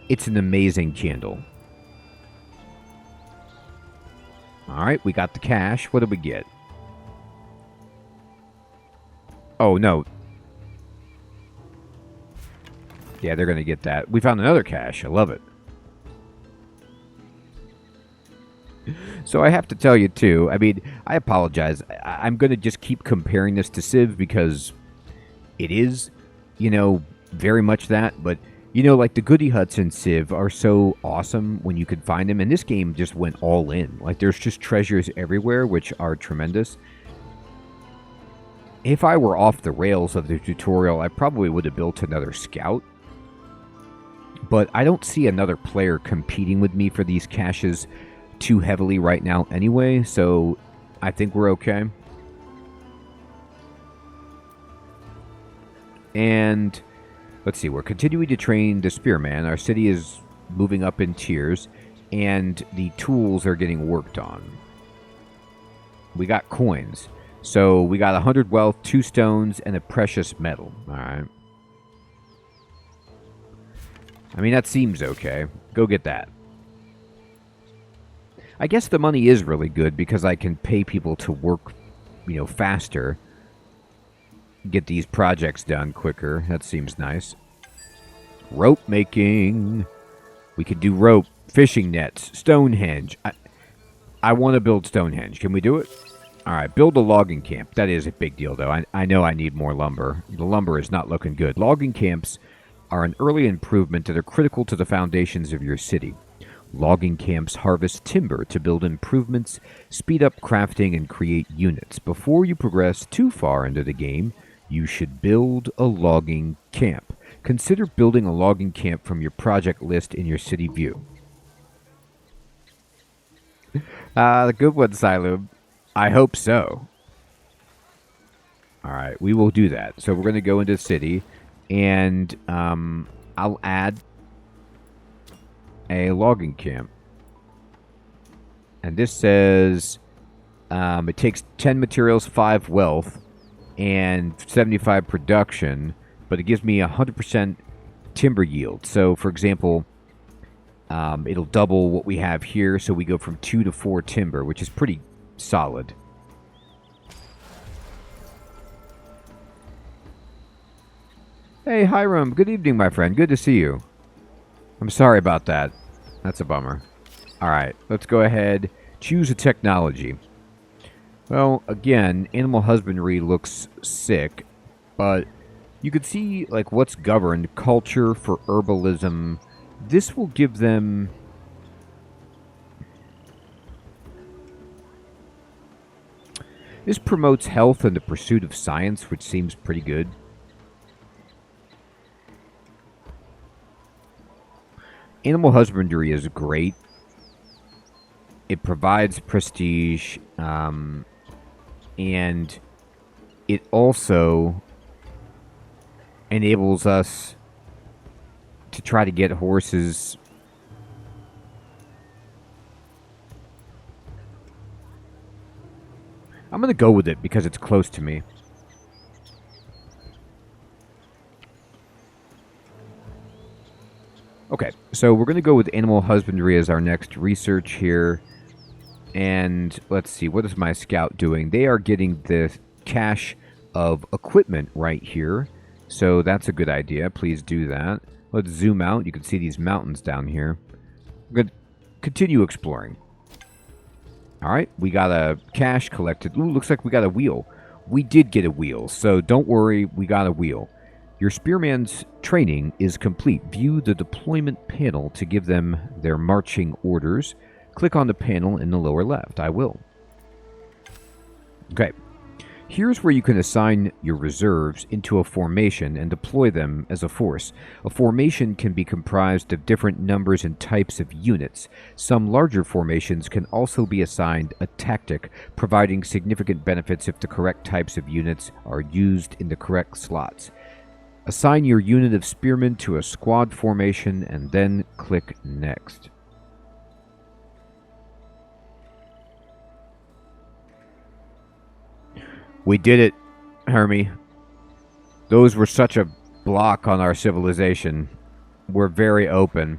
it's an amazing candle. Alright, we got the cash. What did we get? Oh, no. Yeah, they're going to get that. We found another cache. I love it. So I have to tell you, too, I mean, I apologize. I'm going to just keep comparing this to Civ because it is, you know, very much that. But, you know, like the goodie huts in Civ are so awesome when you can find them. And this game just went all in. Like, there's just treasures everywhere, which are tremendous. If I were off the rails of the tutorial, I probably would have built another scout. But I don't see another player competing with me for these caches too heavily right now anyway, so I think we're okay. And let's see, we're continuing to train the Spearman. Our city is moving up in tiers, and the tools are getting worked on. We got coins. So we got 100 wealth, 2 stones, and a precious metal. Alright. I mean, that seems okay. Go get that. I guess the money is really good because I can pay people to work, faster. Get these projects done quicker. That seems nice. Rope making. We could do rope, fishing nets, Stonehenge. I want to build Stonehenge. Can we do it? All right, build a logging camp. That is a big deal, though. I know I need more lumber. The lumber is not looking good. Logging camps are an early improvement that are critical to the foundations of your city. Logging camps harvest timber to build improvements, speed up crafting, and create units. Before you progress too far into the game, you should build a logging camp. Consider building a logging camp from your project list in your city view. The good one, Silub. I hope so. All right, we will do that. So we're going to go into the city, and I'll add a logging camp. And this says it takes 10 materials, 5 wealth, and 75 production, but it gives me 100% timber yield. So, for example, it'll double what we have here, so we go from 2 to 4 timber, which is pretty solid. Hey, Hiram. Good evening, my friend. Good to see you. I'm sorry about that. That's a bummer. All right, let's go ahead. Choose a technology. Well, again, animal husbandry looks sick, but you could see like what's governed. Culture for herbalism. This will give them... This promotes health and the pursuit of science, which seems pretty good. Animal husbandry is great. It provides prestige, and it also enables us to try to get horses. I'm going to go with it because it's close to me. Okay, so we're going to go with animal husbandry as our next research here. And let's see, what is my scout doing? They are getting the cache of equipment right here. So that's a good idea. Please do that. Let's zoom out. You can see these mountains down here. We're going to continue exploring. All right, we got a cache collected. Ooh, looks like we got a wheel. We did get a wheel, so don't worry, we got a wheel. Your spearman's training is complete. View the deployment panel to give them their marching orders. Click on the panel in the lower left. I will. Okay. Here's where you can assign your reserves into a formation and deploy them as a force. A formation can be comprised of different numbers and types of units. Some larger formations can also be assigned a tactic, providing significant benefits if the correct types of units are used in the correct slots. Assign your unit of spearmen to a squad formation and then click Next. We did it, Hermie. Those were such a block on our civilization. We're very open.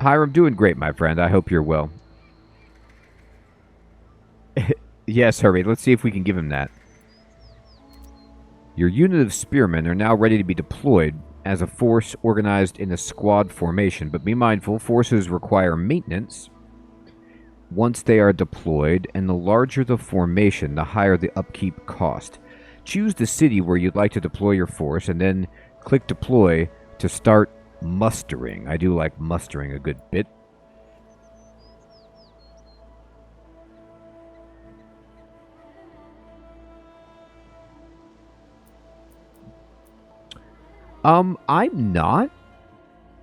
Hiram, doing great, my friend. I hope you're well. Yes, Hermie. Let's see if we can give him that. Your unit of spearmen are now ready to be deployed as a force organized in a squad formation, but be mindful, forces require maintenance once they are deployed, and the larger the formation, the higher the upkeep cost. Choose the city where you'd like to deploy your force, and then click Deploy to start mustering. I do like mustering a good bit. I'm not,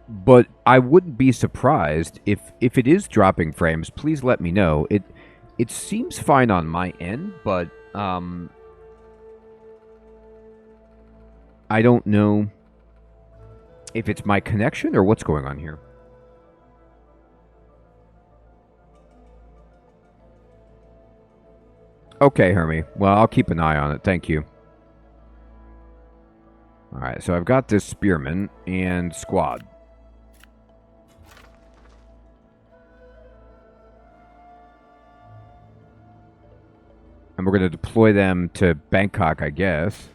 but I wouldn't be surprised if it is dropping frames. Please let me know. It seems fine on my end, but I don't know if it's my connection or what's going on here. Okay, Hermie. Well, I'll keep an eye on it. Thank you. Alright, so I've got this spearman and squad. And we're going to deploy them to Bangkok, I guess.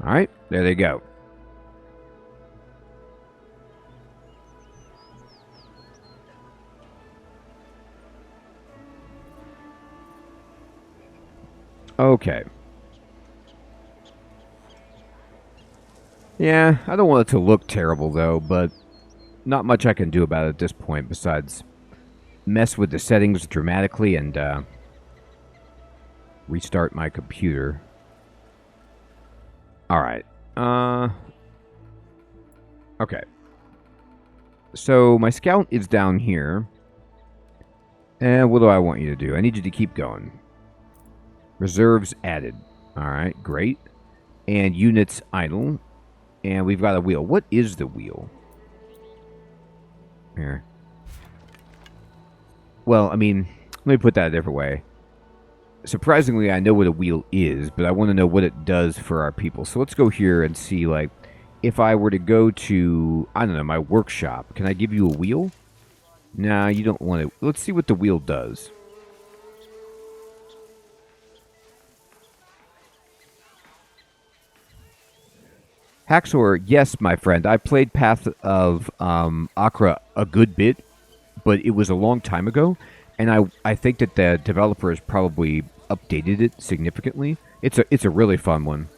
Alright, there they go. Okay. Yeah, I don't want it to look terrible, though, but not much I can do about it at this point besides mess with the settings dramatically and restart my computer. Alright. Okay. So, my scout is down here. And what do I want you to do? I need you to keep going. Reserves added. Alright, great. And units idle. And we've got a wheel. What is the wheel? Here. Well, I mean, let me put that a different way. Surprisingly, I know what a wheel is, but I want to know what it does for our people. So let's go here and see, like, if I were to go to, I don't know, my workshop, can I give you a wheel? Nah, you don't want it. Let's see what the wheel does. Haxor, yes, my friend. I played Path of Akra a good bit, but it was a long time ago, and I think that the developers probably updated it significantly. It's a really fun one.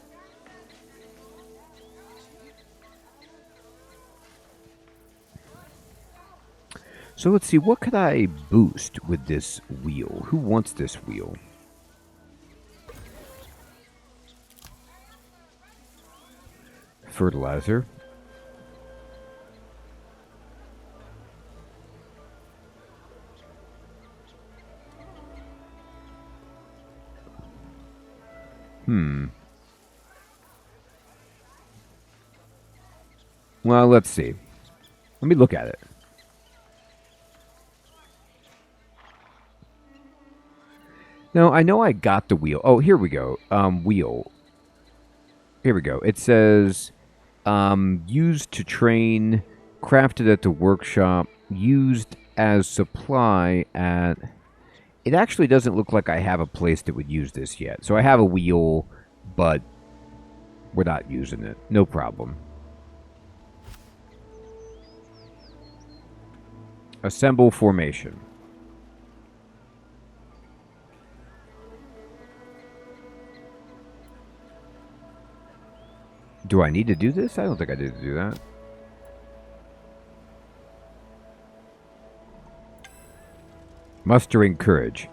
So let's see, what could I boost with this wheel? Who wants this wheel? Fertilizer. Well, let's see. Let me look at it. No, I know I got the wheel. Oh, here we go. Wheel. Here we go. It says, used to train, crafted at the workshop, used as supply at... It actually doesn't look like I have a place that would use this yet. So I have a wheel, but we're not using it. No problem. Assemble formation. Do I need to do this? I don't think I need to do that. Mustering courage.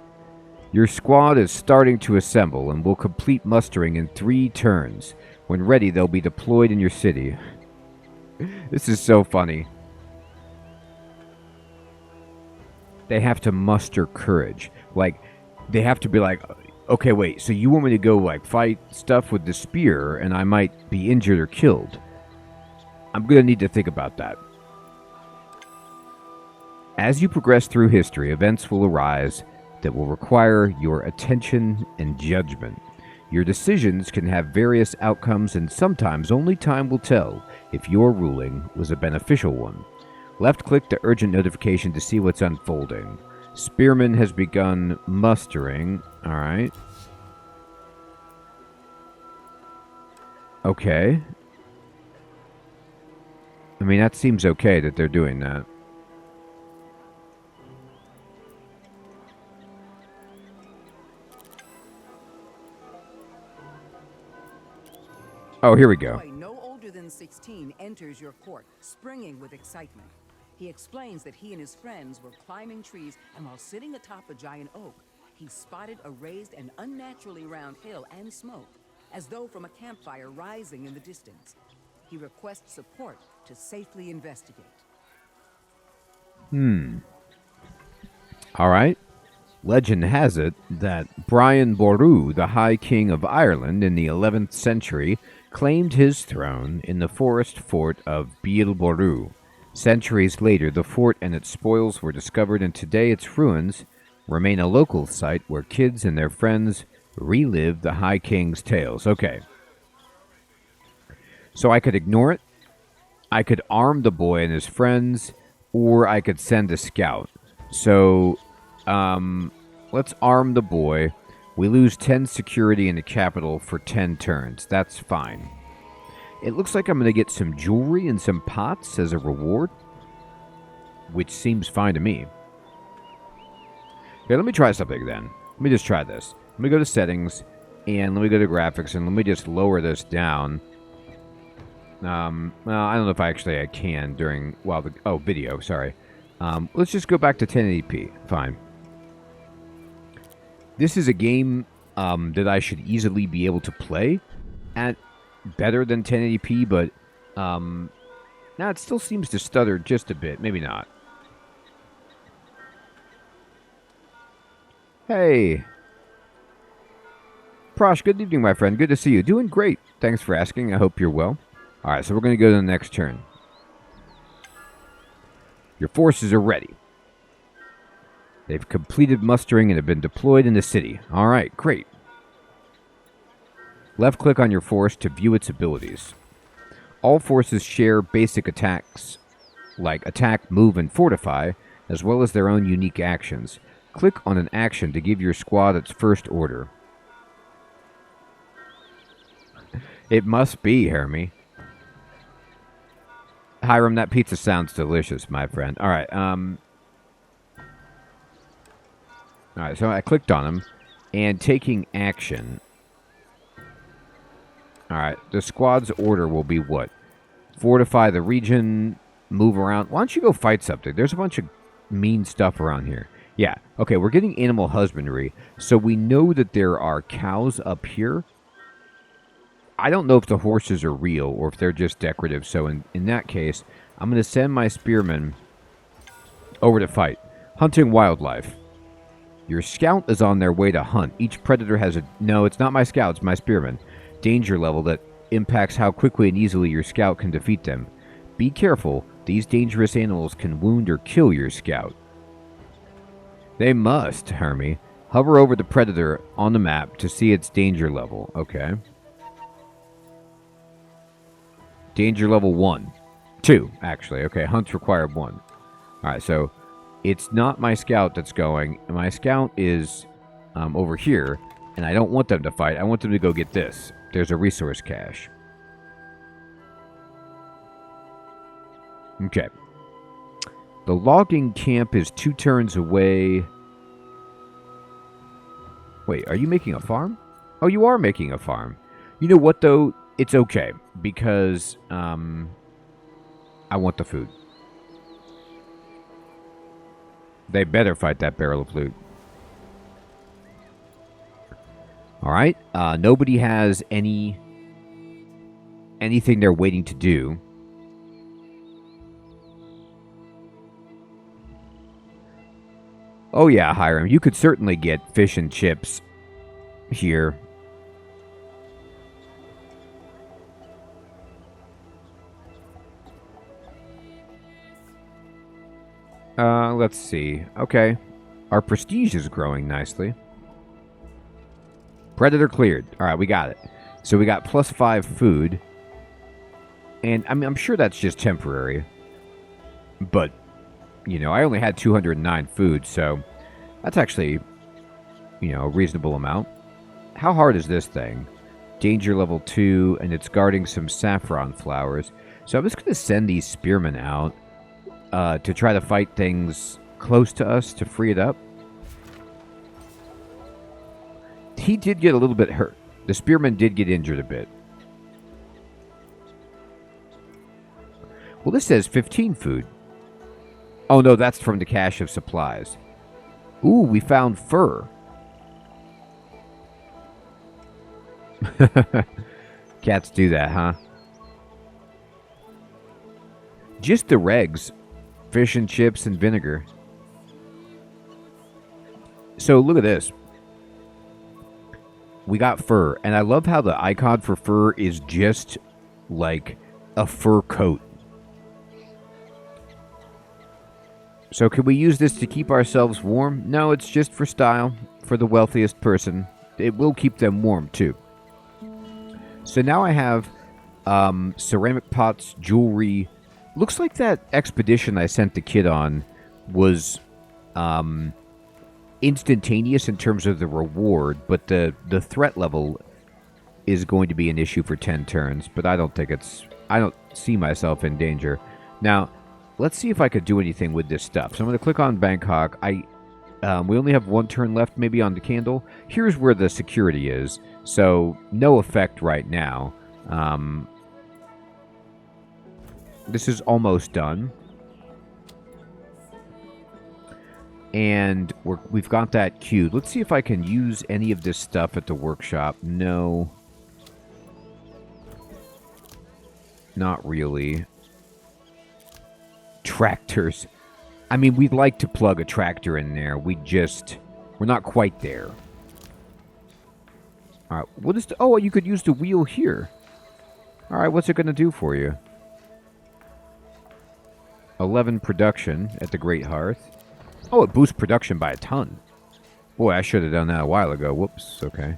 Your squad is starting to assemble and will complete mustering in 3 turns. When ready, they'll be deployed in your city. This is so funny. They have to muster courage. Like, they have to be like, okay, wait, so you want me to go, like, fight stuff with the spear, and I might be injured or killed? I'm going to need to think about that. As you progress through history, events will arise that will require your attention and judgment. Your decisions can have various outcomes, and sometimes only time will tell if your ruling was a beneficial one. Left-click the urgent notification to see what's unfolding. Spearman has begun mustering. Alright. Okay. I mean, that seems okay that they're doing that. Oh, here we go. No older than 16 enters your court, springing with excitement. He explains that he and his friends were climbing trees, and while sitting atop a giant oak, he spotted a raised and unnaturally round hill and smoke, as though from a campfire rising in the distance. He requests support to safely investigate. All right. Legend has it that Brian Boru, the High King of Ireland in the 11th century, claimed his throne in the forest fort of Beal Boru. Centuries later, the fort and its spoils were discovered, and today its ruins remain a local site where kids and their friends relive the High King's tales. Okay. So I could ignore it, I could arm the boy and his friends, or I could send a scout. So, let's arm the boy. We lose 10 security in the capital for 10 turns. That's fine. It looks like I'm going to get some jewelry and some pots as a reward, which seems fine to me. Okay, let me try something then. Let me just try this. Let me go to settings, and let me go to graphics, and let me just lower this down. Well, I don't know if I can during, video, sorry. Let's just go back to 1080p. Fine. This is a game that I should easily be able to play at better than 1080p, but now it still seems to stutter just a bit. Maybe not. Hey. Prosh, good evening, my friend. Good to see you. Doing great. Thanks for asking. I hope you're well. All right, so we're going to go to the next turn. Your forces are ready. They've completed mustering and have been deployed in the city. All right, great. Left-click on your force to view its abilities. All forces share basic attacks like attack, move, and fortify, as well as their own unique actions. Click on an action to give your squad its first order. It must be, Hermie. Hiram, that pizza sounds delicious, my friend. All right, so I clicked on him, and taking action. All right, the squad's order will be what? Fortify the region, move around. Why don't you go fight something? There's a bunch of mean stuff around here. Yeah, okay, we're getting animal husbandry, so we know that there are cows up here. I don't know if the horses are real or if they're just decorative, so in that case, I'm going to send my spearmen over to fight. Hunting wildlife. Your scout is on their way to hunt. Each predator has a... No, it's not my scout, it's my spearmen. Danger level that impacts how quickly and easily your scout can defeat them. Be careful, these dangerous animals can wound or kill your scout. They must, Hermie. Hover over the predator on the map to see its danger level. Okay. Danger level 1. 2, actually. Okay, hunts require 1. Alright, so it's not my scout that's going. My scout is over here, and I don't want them to fight. I want them to go get this. There's a resource cache. Okay. The logging camp is 2 turns away. Wait, are you making a farm? Oh, you are making a farm. You know what, though? It's okay, because I want the food. They better fight that barrel of loot. Alright, nobody has anything they're waiting to do. Oh yeah, Hiram, you could certainly get fish and chips here. Let's see. Okay. Our prestige is growing nicely. Predator cleared. Alright, we got it. So we got +5 food. And, I mean, I'm sure that's just temporary. But, you know, I only had 209 food, so that's actually, you know, a reasonable amount. How hard is this thing? Danger level 2, and it's guarding some saffron flowers. So I'm just going to send these spearmen out to try to fight things close to us to free it up. He did get a little bit hurt. The spearman did get injured a bit. Well, this says 15 food. Oh, no, that's from the cache of supplies. Ooh, we found fur. Cats do that, huh? Just the regs. Fish and chips and vinegar. So, look at this. We got fur. And I love how the icon for fur is just like a fur coat. So can we use this to keep ourselves warm? No, it's just for style, for the wealthiest person. It will keep them warm, too. So now I have ceramic pots, jewelry. Looks like that expedition I sent the kid on was instantaneous in terms of the reward, but the threat level is going to be an issue for 10 turns, but I don't see myself in danger. Now, let's see if I could do anything with this stuff. So I'm going to click on Bangkok. We only have 1 turn left maybe on the candle. Here's where the security is, so no effect right now. This is almost done. And we've got that queued. Let's see if I can use any of this stuff at the workshop. No. Not really. Tractors. I mean, we'd like to plug a tractor in there. We're not quite there. Alright, what is oh, you could use the wheel here. Alright, what's it going to do for you? 11 production at the Great Hearth. Oh, it boosts production by a ton. Boy, I should have done that a while ago. Whoops, okay.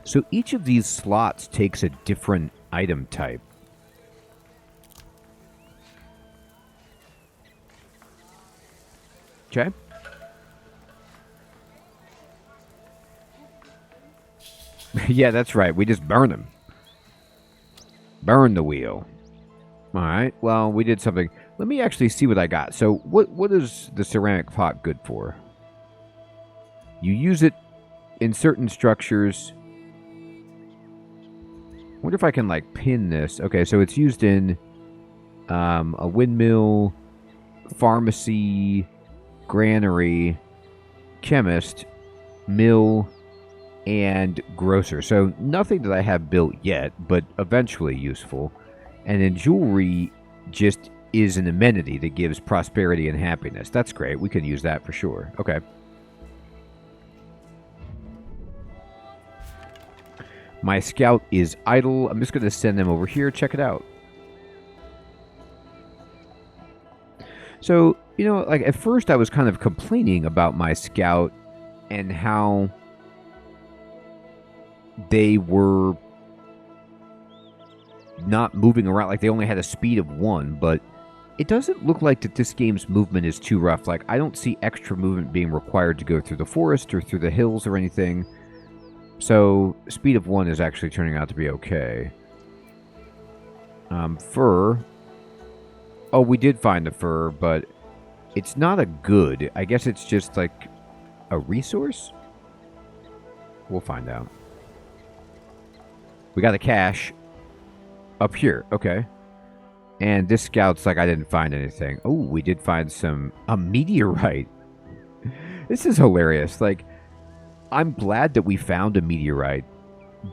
So each of these slots takes a different item type. Okay. Yeah, that's right. We just burn them. Burn the wheel. Alright, well, we did something. Let me actually see what I got. So, what is the ceramic pot good for? You use it in certain structures. I wonder if I can, like, pin this. Okay, so it's used in a windmill, pharmacy, granary, chemist, mill, and grocer. So, nothing that I have built yet, but eventually useful. And then jewelry just is an amenity that gives prosperity and happiness. That's great. We can use that for sure. Okay. My scout is idle. I'm just going to send them over here. Check it out. So, you know, like at first I was kind of complaining about my scout and how they were not moving around, like they only had a speed of 1, but it doesn't look like that this game's movement is too rough. Like, I don't see extra movement being required to go through the forest or through the hills or anything. So, speed of 1 is actually turning out to be okay. Fur. Oh, we did find the fur, but it's not a good. I guess it's just like a resource? We'll find out. We got a cache. Up here, okay. And this scout's like, I didn't find anything. Oh, we did find a meteorite. This is hilarious. Like, I'm glad that we found a meteorite,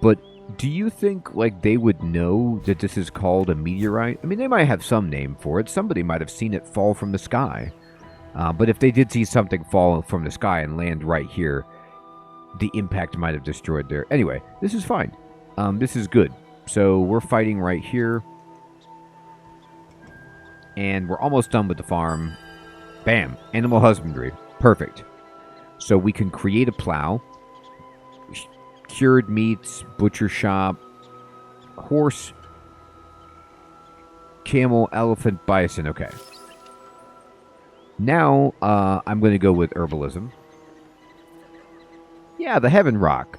but do you think, like, they would know that this is called a meteorite? I mean, they might have some name for it. Somebody might have seen it fall from the sky. But if they did see something fall from the sky and land right here, the impact might have destroyed their... Anyway, this is fine. This is good. So we're fighting right here. And we're almost done with the farm. Bam. Animal husbandry. Perfect. So we can create a plow. Cured meats. Butcher shop. Horse. Camel. Elephant. Bison. Okay. Now, I'm going to go with herbalism. Yeah, the Heaven Rock.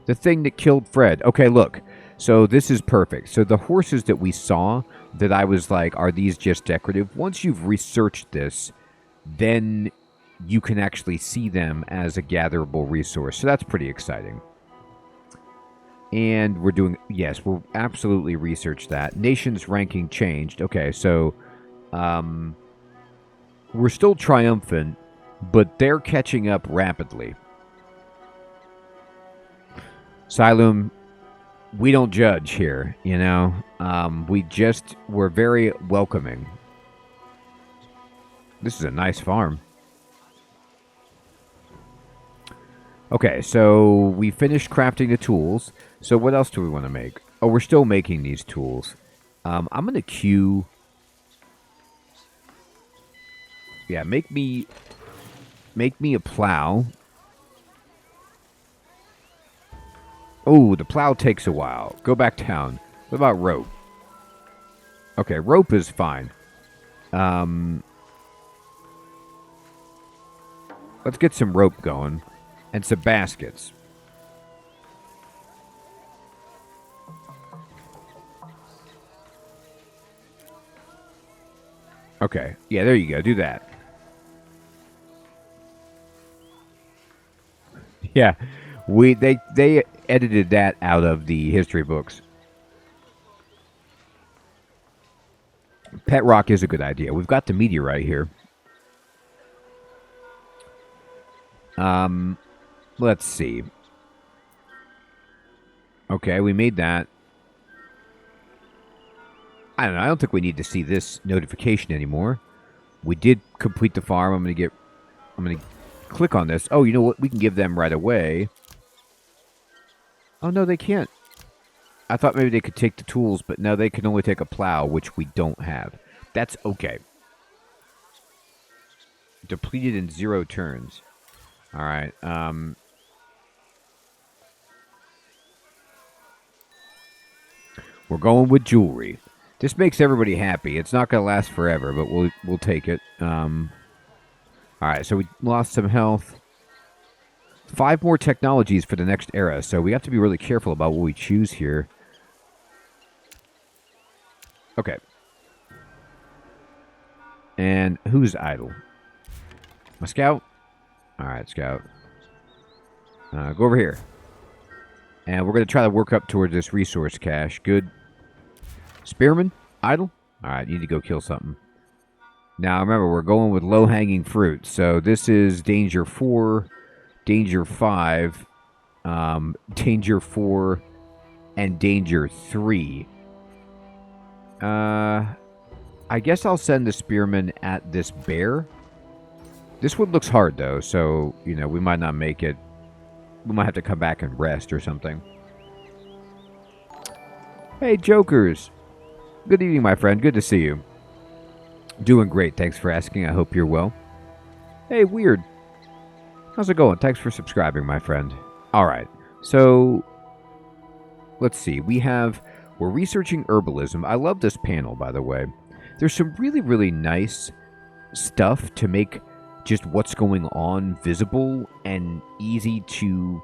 The thing that killed Fred. Okay, look. So this is perfect. So the horses that we saw that I was like, are these just decorative? Once you've researched this, then you can actually see them as a gatherable resource. So that's pretty exciting. And we're doing, yes, we'll absolutely research that. Nations ranking changed. Okay, so we're still triumphant, but they're catching up rapidly. Xylem, we don't judge here, you know. We're very welcoming. This is a nice farm. Okay, so we finished crafting the tools. So what else do we want to make? Oh, we're still making these tools. I'm going to queue... Yeah, make me a plow. Oh, the plow takes a while. Go back down. What about rope? Okay, rope is fine. Let's get some rope going. And some baskets. Okay. Yeah, there you go. Do that. Yeah. They edited that out of the history books. Pet rock is a good idea. We've got the meteorite here. Let's see. Okay, we made that. I don't know. I don't think we need to see this notification anymore. We did complete the farm. I'm gonna click on this. Oh, you know what? We can give them right away. Oh no, they can't. I thought maybe they could take the tools, but no, they can only take a plow, which we don't have. That's okay. Depleted in 0 turns. All right. We're going with jewelry. This makes everybody happy. It's not going to last forever, but we'll take it. All right, so we lost some health. 5 more technologies for the next era, so we have to be really careful about what we choose here. Okay. And who's idle? My scout? All right, scout. Go over here. And we're going to try to work up towards this resource cache. Good. Spearman? Idle? All right, you need to go kill something. Now, remember, we're going with low-hanging fruit. So this is danger 4, danger 5, danger 4, and danger 3. I guess I'll send the spearman at this bear. This one looks hard, though, so, you know, we might not make it. We might have to come back and rest or something. Hey, Jokers. Good evening, my friend. Good to see you. Doing great. Thanks for asking. I hope you're well. Hey, Weird. How's it going? Thanks for subscribing, my friend. All right. So, let's see. We're researching herbalism. I love this panel, by the way. There's some really, really nice stuff to make just what's going on visible and easy to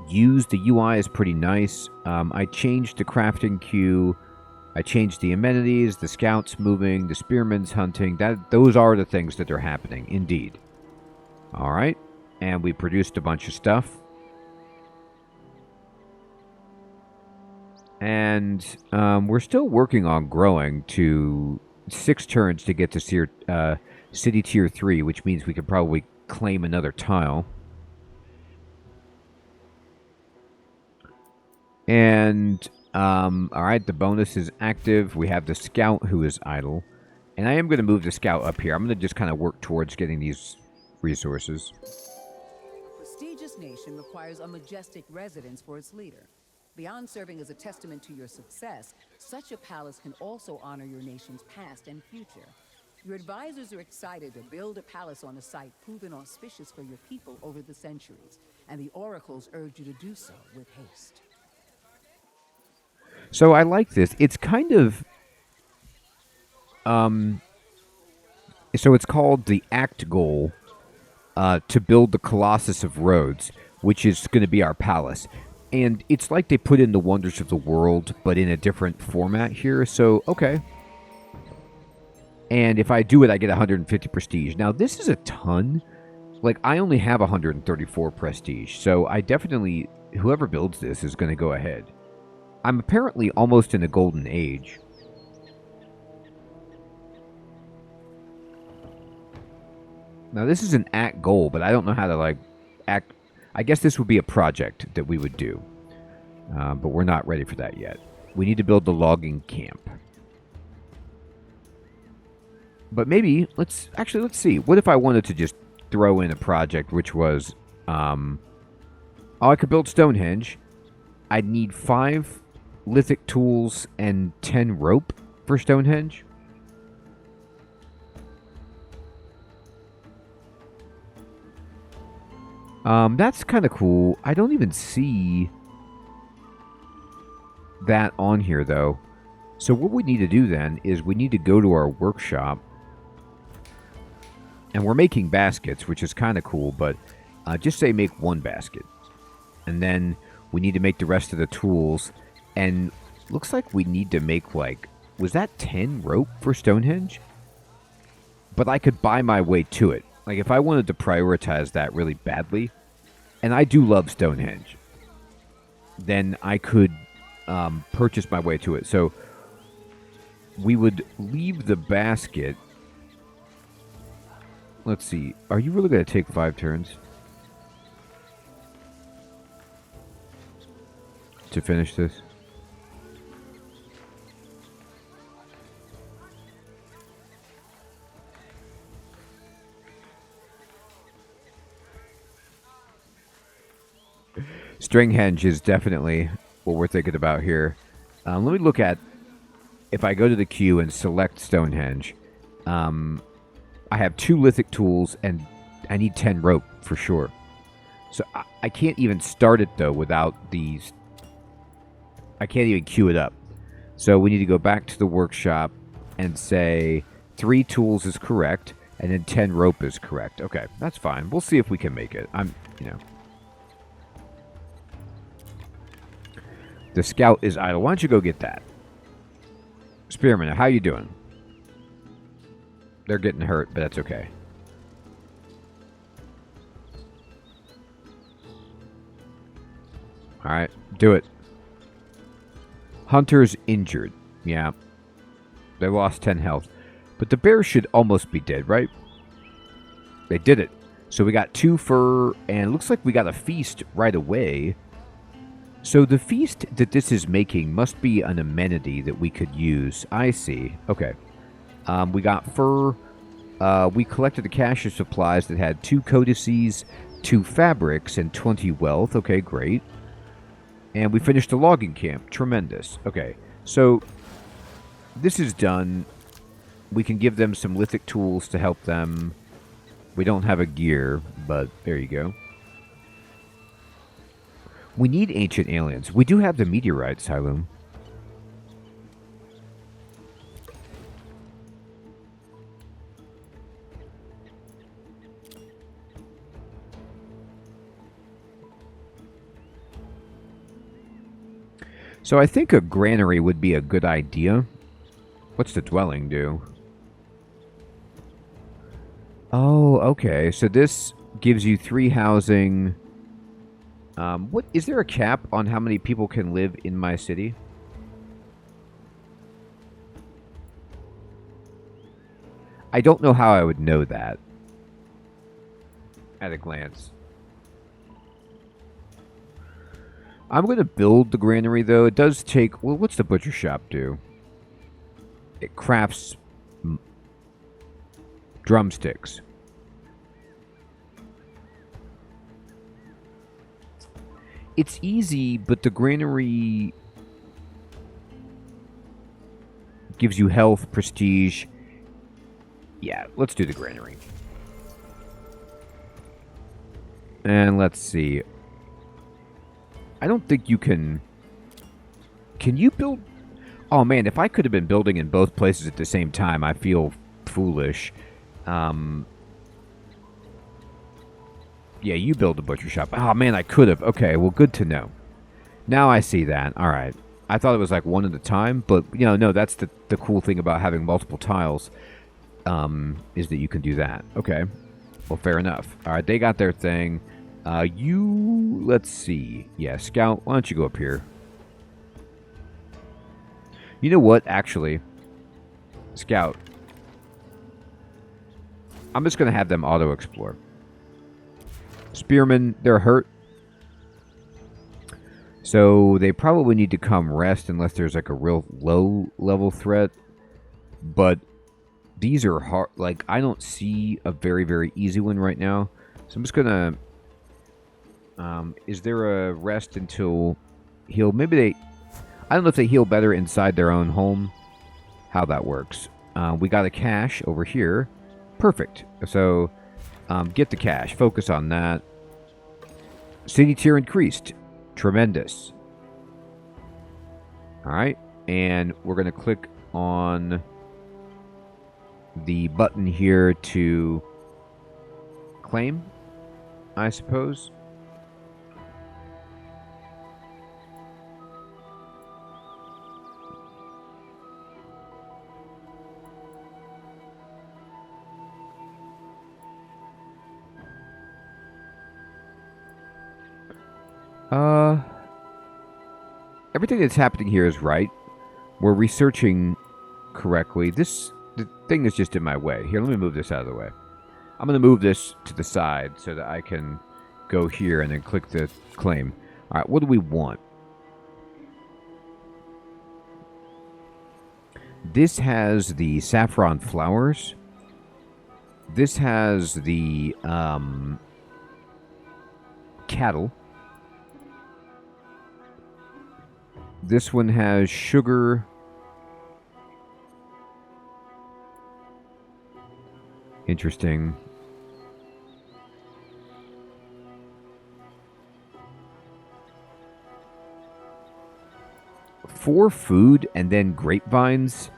use. The UI is pretty nice. I changed the crafting queue. I changed the amenities, the scouts moving, the spearmen's hunting. Those are the things that are happening, indeed. All right. And we produced a bunch of stuff. And we're still working on growing to 6 turns to get to City Tier 3, which means we could probably claim another tile. And, all right, the bonus is active. We have the scout who is idle. And I am going to move the scout up here. I'm going to just kind of work towards getting these resources. A prestigious nation requires a majestic residence for its leader. Beyond serving as a testament to your success, such a palace can also honor your nation's past and future. Your advisors are excited to build a palace on a site proven auspicious for your people over the centuries, and the oracles urge you to do so with haste. So I like this. It's kind of... So it's called the Act Goal to build the Colossus of Rhodes, which is going to be our palace. And it's like they put in the wonders of the world, but in a different format here. So, okay. And if I do it, I get 150 prestige. Now, this is a ton. Like, I only have 134 prestige. So, I definitely... Whoever builds this is going to go ahead. I'm apparently almost in a golden age. Now, this is an act goal, but I don't know how to, like, act... I guess this would be a project that we would do. But we're not ready for that yet. We need to build the logging camp. But maybe, let's see. What if I wanted to just throw in a project which was... I could build Stonehenge. I'd need 5 lithic tools and 10 rope for Stonehenge. That's kind of cool. I don't even see that on here, though. So what we need to do then is we need to go to our workshop. And we're making baskets, which is kind of cool, but just say make one basket. And then we need to make the rest of the tools. And looks like we need to make, like, was that 10 rope for Stonehenge? But I could buy my way to it. Like, if I wanted to prioritize that really badly, and I do love Stonehenge, then I could purchase my way to it. So we would leave the basket. Let's see. Are you really going to take 5 turns to finish this? Stringhenge is definitely what we're thinking about here. Let me look at, if I go to the queue and select Stonehenge, I have 2 lithic tools and I need 10 rope for sure. So I can't even start it though without these. I can't even queue it up. So we need to go back to the workshop and say 3 tools is correct and then 10 rope is correct. Okay, that's fine. We'll see if we can make it. The scout is idle. Why don't you go get that? Spearman, how you doing? They're getting hurt, but that's okay. Alright, do it. Hunter's injured. Yeah. They lost 10 health. But the bear should almost be dead, right? They did it. So we got 2 fur, and it looks like we got a feast right away. So the feast that this is making must be an amenity that we could use. I see. Okay. We got fur. We collected a cache of supplies that had 2 codices, 2 fabrics, and 20 wealth. Okay, great. And we finished the logging camp. Tremendous. Okay, so this is done. We can give them some lithic tools to help them. We don't have a gear, but there you go. We need ancient aliens. We do have the meteorites, Hyloom. So I think a granary would be a good idea. What's the dwelling do? Oh, okay. So this gives you 3 housing. What is there a cap on how many people can live in my city? I don't know how I would know that at a glance. I'm going to build the granary, though. It does take... Well, what's the butcher shop do? It crafts drumsticks. It's easy, but the granary gives you health, prestige. Yeah, let's do the granary. And let's see. I don't think you can... Can you build... Oh, man, if I could have been building in both places at the same time, I feel foolish. Yeah, you build a butcher shop. Oh, man, I could have. Okay, well, good to know. Now I see that. All right. I thought it was like one at a time, but, you know, no, that's the cool thing about having multiple tiles, is that you can do that. Okay. Well, fair enough. All right, they got their thing. Let's see. Yeah, Scout, why don't you go up here? You know what, actually? Scout. I'm just going to have them auto-explore. Spearmen, they're hurt. So they probably need to come rest unless there's like a real low-level threat. But these are hard. Like, I don't see a very, very easy one right now. So I'm just going to... is there a rest until heal? Maybe they... I don't know if they heal better inside their own home. How that works. We got a cache over here. Perfect. So, get the cache. Focus on that. City tier increased. Tremendous. Alright, and we're going to click on the button here to claim, I suppose. Everything that's happening here is right. We're researching correctly. The thing is just in my way. Here, let me move this out of the way. I'm going to move this to the side so that I can go here and then click the claim. All right, what do we want? This has the saffron flowers. This has the cattle. This one has sugar. Interesting. For food and then grapevines,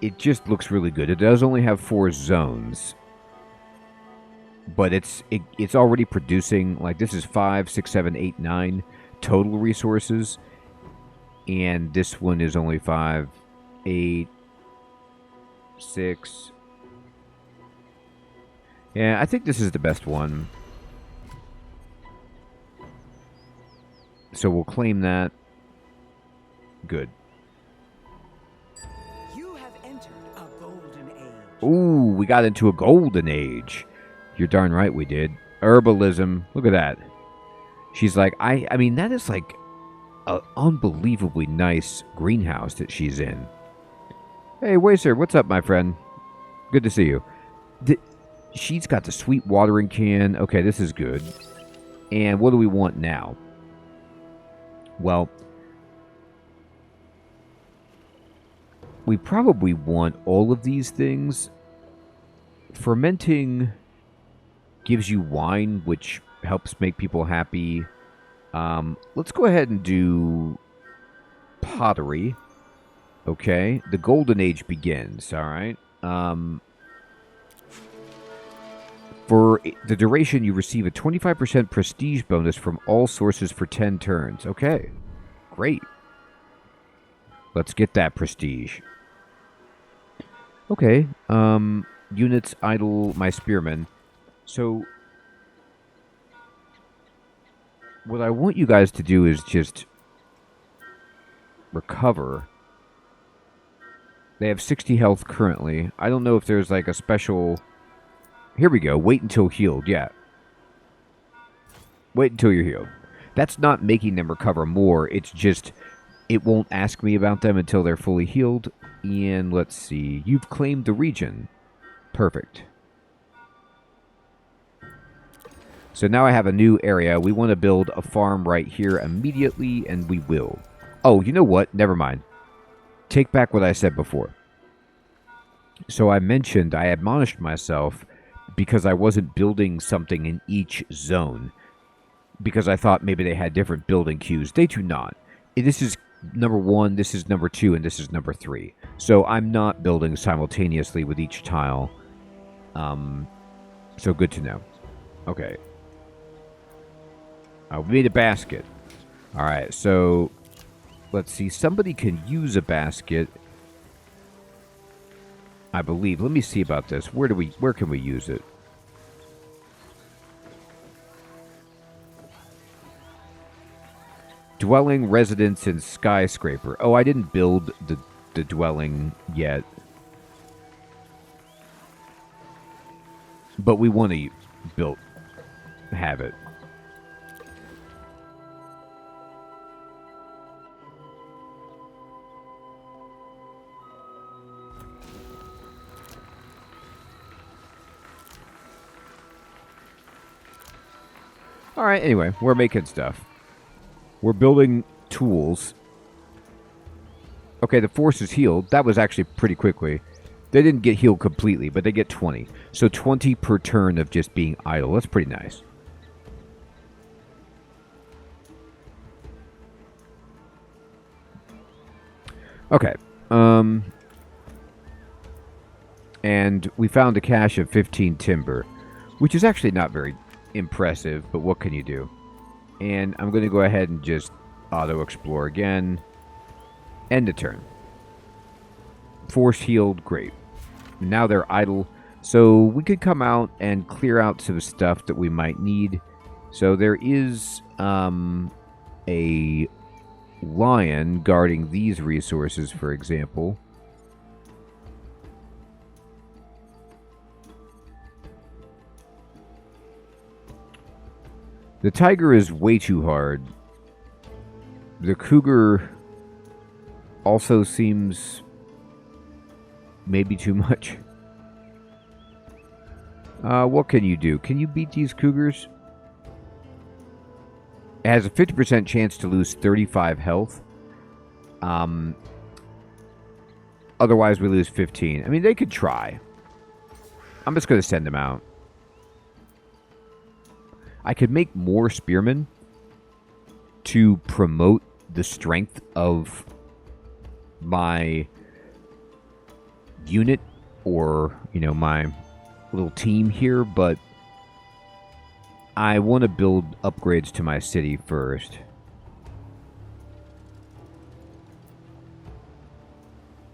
it just looks really good. It does only have 4 zones, but it's already producing, like, this is 5, 6, 7, 8, 9 total resources, and this one is only 5, 8, 6. Yeah, I think this is the best one. So we'll claim that. Good. You have entered a golden age. Ooh, we got into a golden age. You're darn right we did. Herbalism. Look at that. She's like, I mean, that is like an unbelievably nice greenhouse that she's in. Hey, Wacer, what's up, my friend? Good to see you. She's got the sweet watering can. Okay, this is good. And what do we want now? Well, we probably want all of these things. Fermenting gives you wine, which helps make people happy. Let's go ahead and do pottery. Okay, the golden age begins, all right? For the duration, you receive a 25% prestige bonus from all sources for 10 turns. Okay, great. Let's get that prestige. Okay, units idle my spearmen. So, what I want you guys to do is just recover. They have 60 health currently. I don't know if there's like a special... Here we go. Wait until healed. Yeah. Wait until you're healed. That's not making them recover more. It's just... It won't ask me about them until they're fully healed. And let's see. You've claimed the region. Perfect. So now I have a new area. We want to build a farm right here immediately, and we will. Oh, you know what? Never mind. Take back what I said before. So I mentioned, I admonished myself because I wasn't building something in each zone. Because I thought maybe they had different building queues. They do not. This is number 1, this is number 2, and this is number 3. So I'm not building simultaneously with each tile. So good to know. Okay. We made a basket. Alright, so let's see. Somebody can use a basket, I believe. Let me see about this. Where can we use it? Dwelling, residence, and skyscraper. Oh, I didn't build the dwelling yet. But we want to have it. Alright, anyway, we're making stuff. We're building tools. Okay, the force is healed. That was actually pretty quickly. They didn't get healed completely, but they get 20. So 20 per turn of just being idle. That's pretty nice. Okay. And we found a cache of 15 timber, which is actually not very impressive, but what can you do? And I'm going to go ahead and just auto-explore again. End of turn. Force healed, great. Now they're idle, so we could come out and clear out some stuff that we might need. So there is a lion guarding these resources, for example. The tiger is way too hard. The cougar also seems maybe too much. What can you do? Can you beat these cougars? It has a 50% chance to lose 35 health. Otherwise, we lose 15. I mean, they could try. I'm just going to send them out. I could make more spearmen to promote the strength of my unit or, you know, my little team here, but I want to build upgrades to my city first.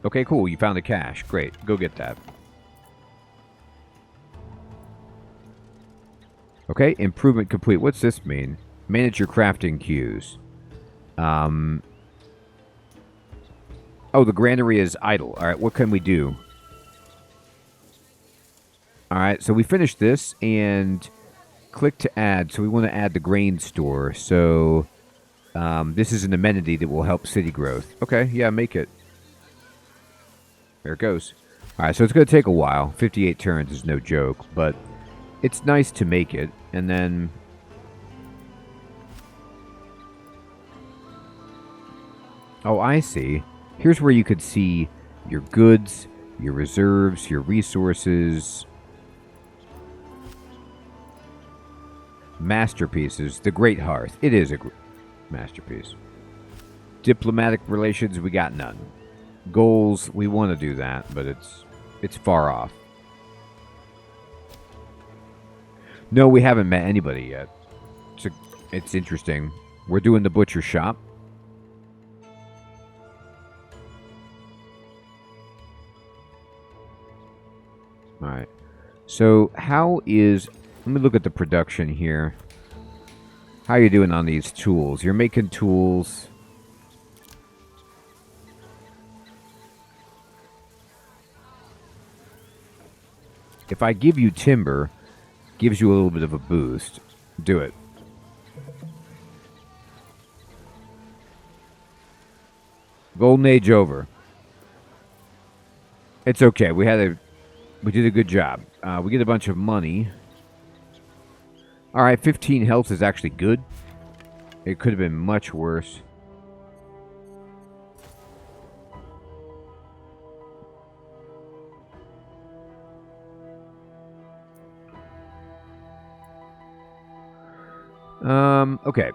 Okay, cool. You found a cache. Great. Go get that. Okay, improvement complete. What's this mean? Manage your crafting queues. Oh, the granary is idle. All right, what can we do? All right, so we finished this and click to add. So we want to add the grain store. So this is an amenity that will help city growth. Okay, yeah, make it. There it goes. All right, so it's going to take a while. 58 turns is no joke, but it's nice to make it. And then oh, I see. Here's where you could see your goods, your reserves, your resources. Masterpieces. The Great Hearth. It is a masterpiece. Diplomatic relations, we got none. Goals, we want to do that, but it's far off. No, we haven't met anybody yet. It's interesting. We're doing the butcher shop. Alright. So, how is... Let me look at the production here. How are you doing on these tools? You're making tools. If I give you timber, gives you a little bit of a boost. Do it. Golden Age over. It's okay. We did a good job. We get a bunch of money. Alright, 15 health is actually good. It could have been much worse. Okay.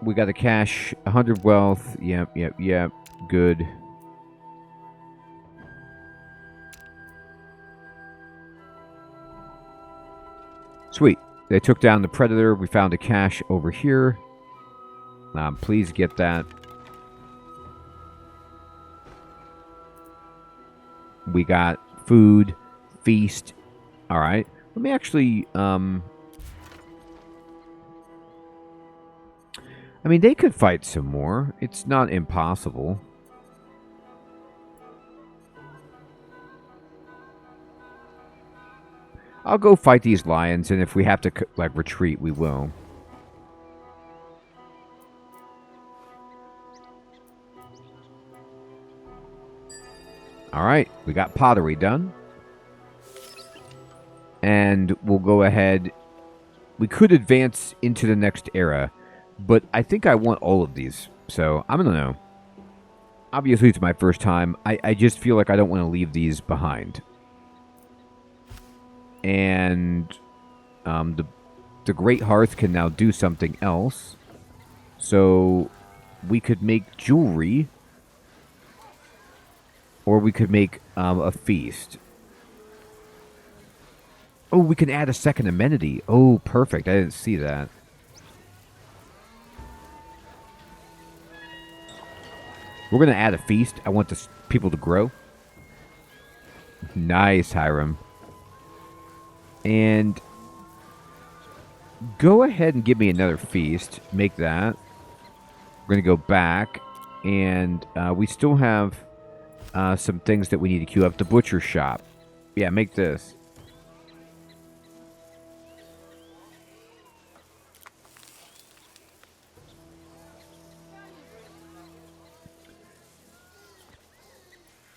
We got a cash, 100 wealth. Yep. Good. Sweet. They took down the predator. We found a cache over here. Please get that. We got food, feast. All right. Let me actually... I mean, they could fight some more. It's not impossible. I'll go fight these lions, and if we have to, like, retreat, we will. Alright, we got pottery done. And we'll go ahead. We could advance into the next era, but I think I want all of these. So, I don't know. Obviously, it's my first time. I just feel like I don't want to leave these behind. And the Great Hearth can now do something else. So we could make jewelry, or we could make a feast. Oh, we can add a second amenity. Oh, perfect. I didn't see that. We're going to add a feast. I want the people to grow. Nice, Hiram. And go ahead and give me another feast. Make that. We're going to go back. And we still have some things that we need to queue up. The butcher shop. Yeah, make this.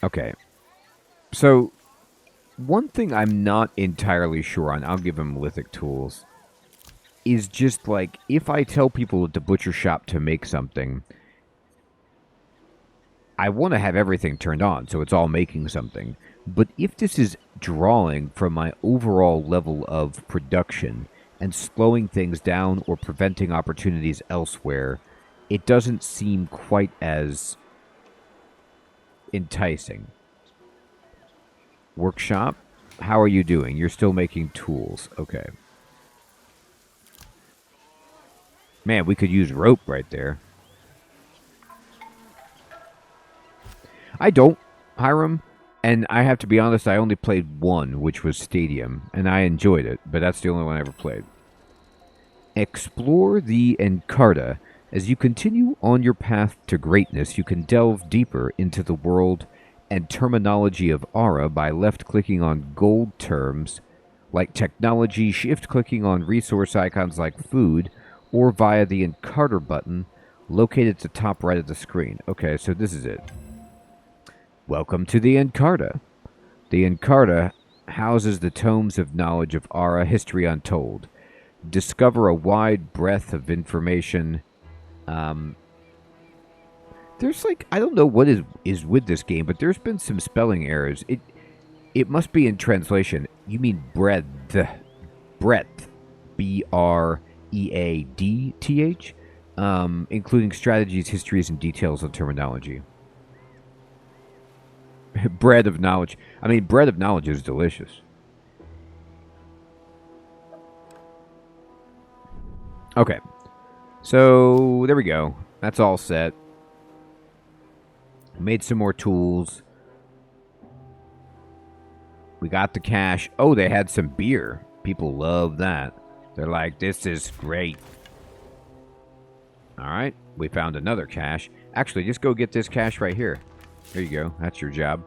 Okay. So, one thing I'm not entirely sure on, I'll give him lithic tools, is just like, if I tell people at the butcher shop to make something, I want to have everything turned on, so it's all making something. But if this is drawing from my overall level of production and slowing things down or preventing opportunities elsewhere, it doesn't seem quite as enticing. Workshop, how are you doing? You're still making tools. Okay. Man, we could use rope right there. I don't, Hiram, and I have to be honest, I only played one, which was Stadium, and I enjoyed it, but that's the only one I ever played. Explore the Encarta. As you continue on your path to greatness, you can delve deeper into the world and terminology of Aura by left-clicking on gold terms like technology, shift-clicking on resource icons like food, or via the Encarta button located at the top right of the screen. Okay, so this is it. Welcome to the Encarta. The Encarta houses the tomes of knowledge of Aura, history untold. Discover a wide breadth of information. There's like, I don't know what is with this game, but there's been some spelling errors. It must be in translation. You mean breadth. Breadth. B-R-E-A-D-T-H. Including strategies, histories, and details of terminology. Bread of knowledge. I mean, bread of knowledge is delicious. Okay. So, there we go. That's all set. Made some more tools. We got the cash. Oh, they had some beer. People love that. They're like, this is great. Alright. We found another cache. Actually, just go get this cache right here. There you go. That's your job.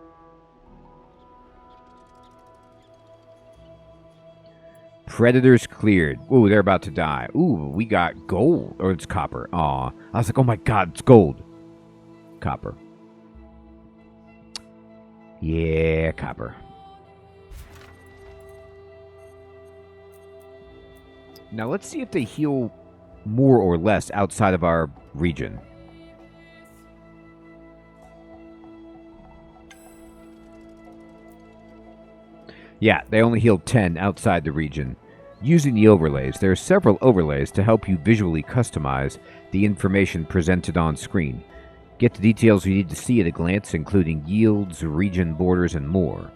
Predators cleared. Ooh, they're about to die. Ooh, we got gold. Or it's copper. Aw. I was like, oh my god, it's gold. Copper. Yeah, copper. Now let's see if they heal more or less outside of our region. Yeah, they only healed 10 outside the region. Using the overlays, there are several overlays to help you visually customize the information presented on screen. Get the details you need to see at a glance, including yields, region borders, and more.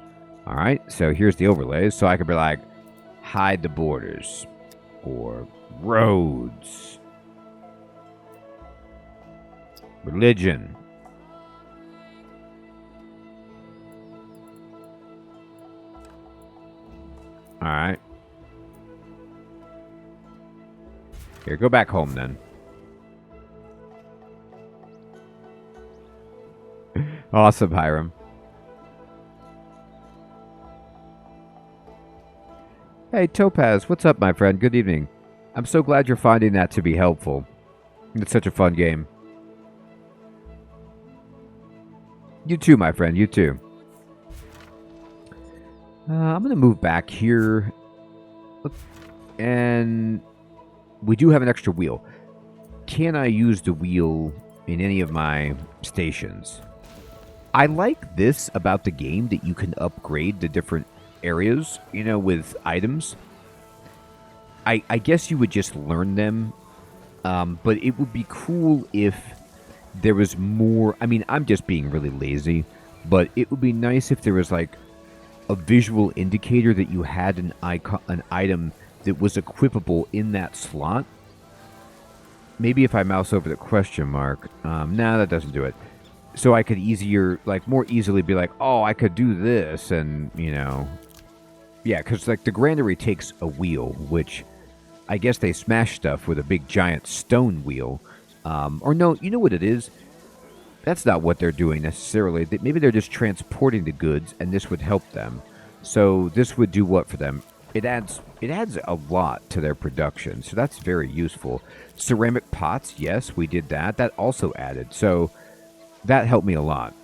Alright, so here's the overlays. So I could be like, hide the borders. Or roads. Religion. Alright. Here, go back home then. Awesome, Hiram. Hey, Topaz, what's up, my friend? Good evening. I'm so glad you're finding that to be helpful. It's such a fun game. You too, my friend, you too. I'm going to move back here. And we do have an extra wheel. Can I use the wheel in any of my stations? I like this about the game, that you can upgrade the different areas, you know, with items. I guess you would just learn them. But it would be cool if there was more. I mean, I'm just being really lazy, but it would be nice if there was like a visual indicator that you had an item that was equipable in that slot. Maybe if I mouse over the question mark. Nah, that doesn't do it. So I could more easily be like, oh, I could do this, and, you know. Yeah, because, like, the granary takes a wheel, which I guess they smash stuff with a big giant stone wheel. Or no, you know what it is? That's not what they're doing necessarily. Maybe they're just transporting the goods, and this would help them. So this would do what for them? It adds a lot to their production, so that's very useful. Ceramic pots, yes, we did that. That also added, so that helped me a lot.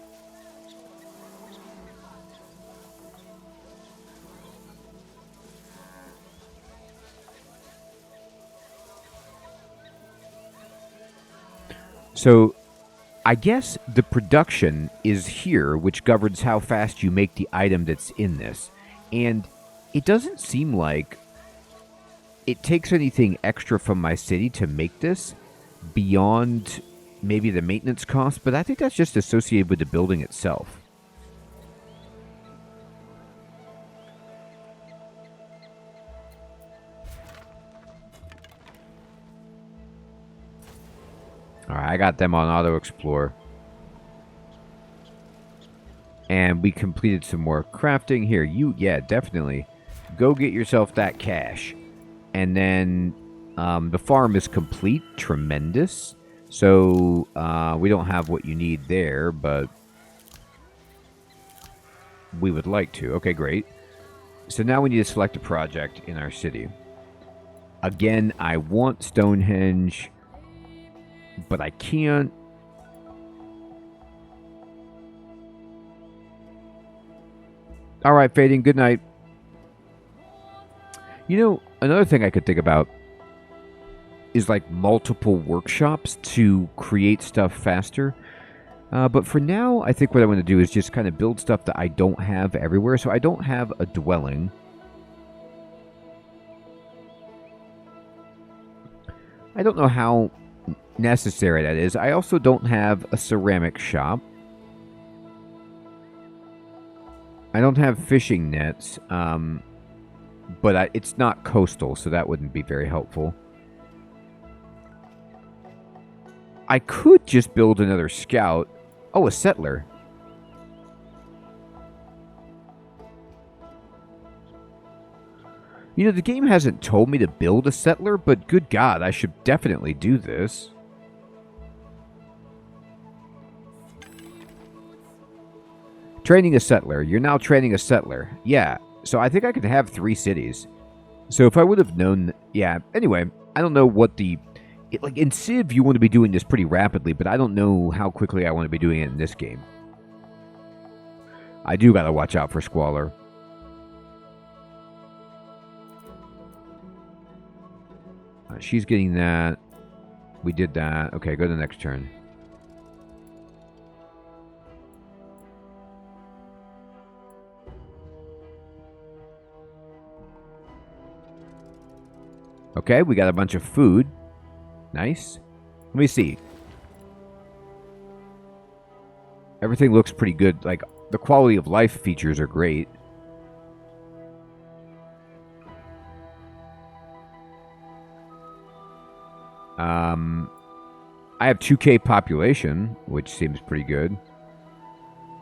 So I guess the production is here, which governs how fast you make the item that's in this. And it doesn't seem like it takes anything extra from my city to make this beyond maybe the maintenance cost, but I think that's just associated with the building itself. Alright, I got them on Auto Explore. And we completed some more crafting. Here, yeah, definitely. Go get yourself that cash. And then the farm is complete. Tremendous. So we don't have what you need there, but we would like to. Okay, great. So now we need to select a project in our city. Again, I want Stonehenge, but I can't. All right, Fading, good night. You know, another thing I could think about is like multiple workshops to create stuff faster. But for now, I think what I want to do is just kind of build stuff that I don't have everywhere. So I don't have a dwelling. I don't know how necessary that is. I also don't have a ceramic shop. I don't have fishing nets, but it's not coastal, so that wouldn't be very helpful. I could just build another scout. Oh, a settler. You know, the game hasn't told me to build a settler, but good God, I should definitely do this. Training a settler. You're now training a settler. Yeah, so I think I could have 3 cities. So if I would have known... Yeah, anyway, I don't know what the... like, in Civ, you want to be doing this pretty rapidly, but I don't know how quickly I want to be doing it in this game. I do gotta watch out for Squalor. She's getting that. We did that. Okay, go to the next turn. Okay, we got a bunch of food. Nice. Let me see. Everything looks pretty good. Like, the quality of life features are great. I have 2K population, which seems pretty good.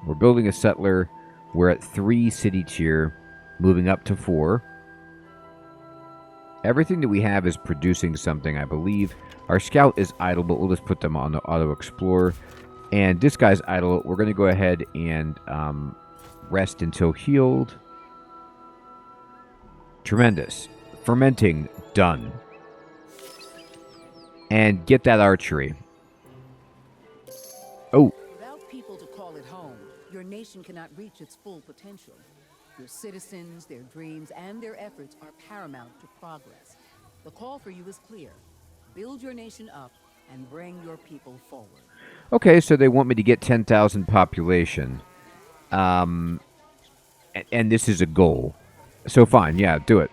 We're building a settler. We're at 3 city tier, moving up to 4. Everything that we have is producing something, I believe. Our scout is idle, but we'll just put them on the auto explore. And this guy's idle. We're going to go ahead and rest until healed. Tremendous. Fermenting, done. And get that archery. Oh. Without people to call it home, your nation cannot reach its full potential. Your citizens, their dreams, and their efforts are paramount to progress. The call for you is clear. Build your nation up and bring your people forward. Okay, so they want me to get 10,000 population. And this is a goal. So fine, yeah, do it.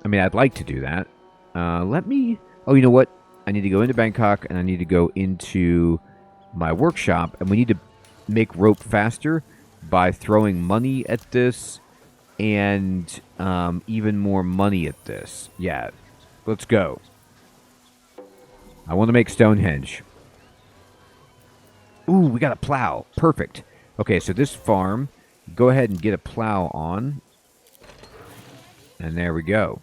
I mean, I'd like to do that. Let me... Oh, you know what? I need to go into Bangkok, and I need to go into my workshop, and we need to make rope faster by throwing money at this and even more money at this. Yeah, let's go. I want to make Stonehenge. Ooh, we got a plow. Perfect. Okay, so this farm, go ahead and get a plow on. And there we go.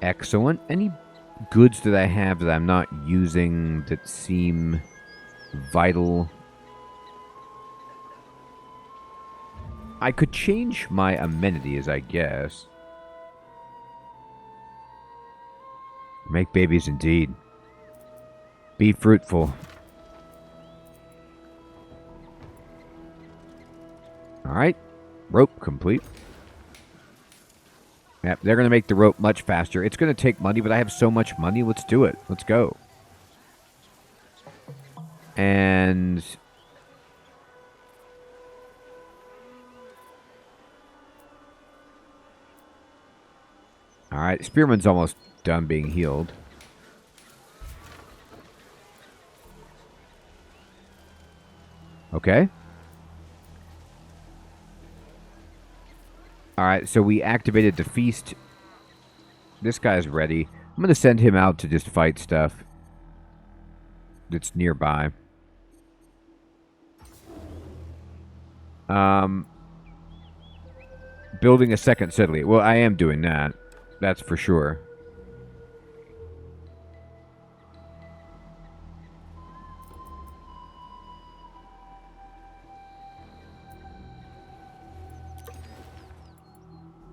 Excellent. Any goods that I have that I'm not using that seem vital? I could change my amenities, I guess. Make babies indeed. Be fruitful. Alright. Rope complete. Yep, they're going to make the rope much faster. It's going to take money, but I have so much money. Let's do it. Let's go. And... Alright, Spearman's almost done being healed. Okay. Alright, so we activated the feast. This guy's ready. I'm going to send him out to just fight stuff that's nearby. Building a second settlement. Well, I am doing that. That's for sure.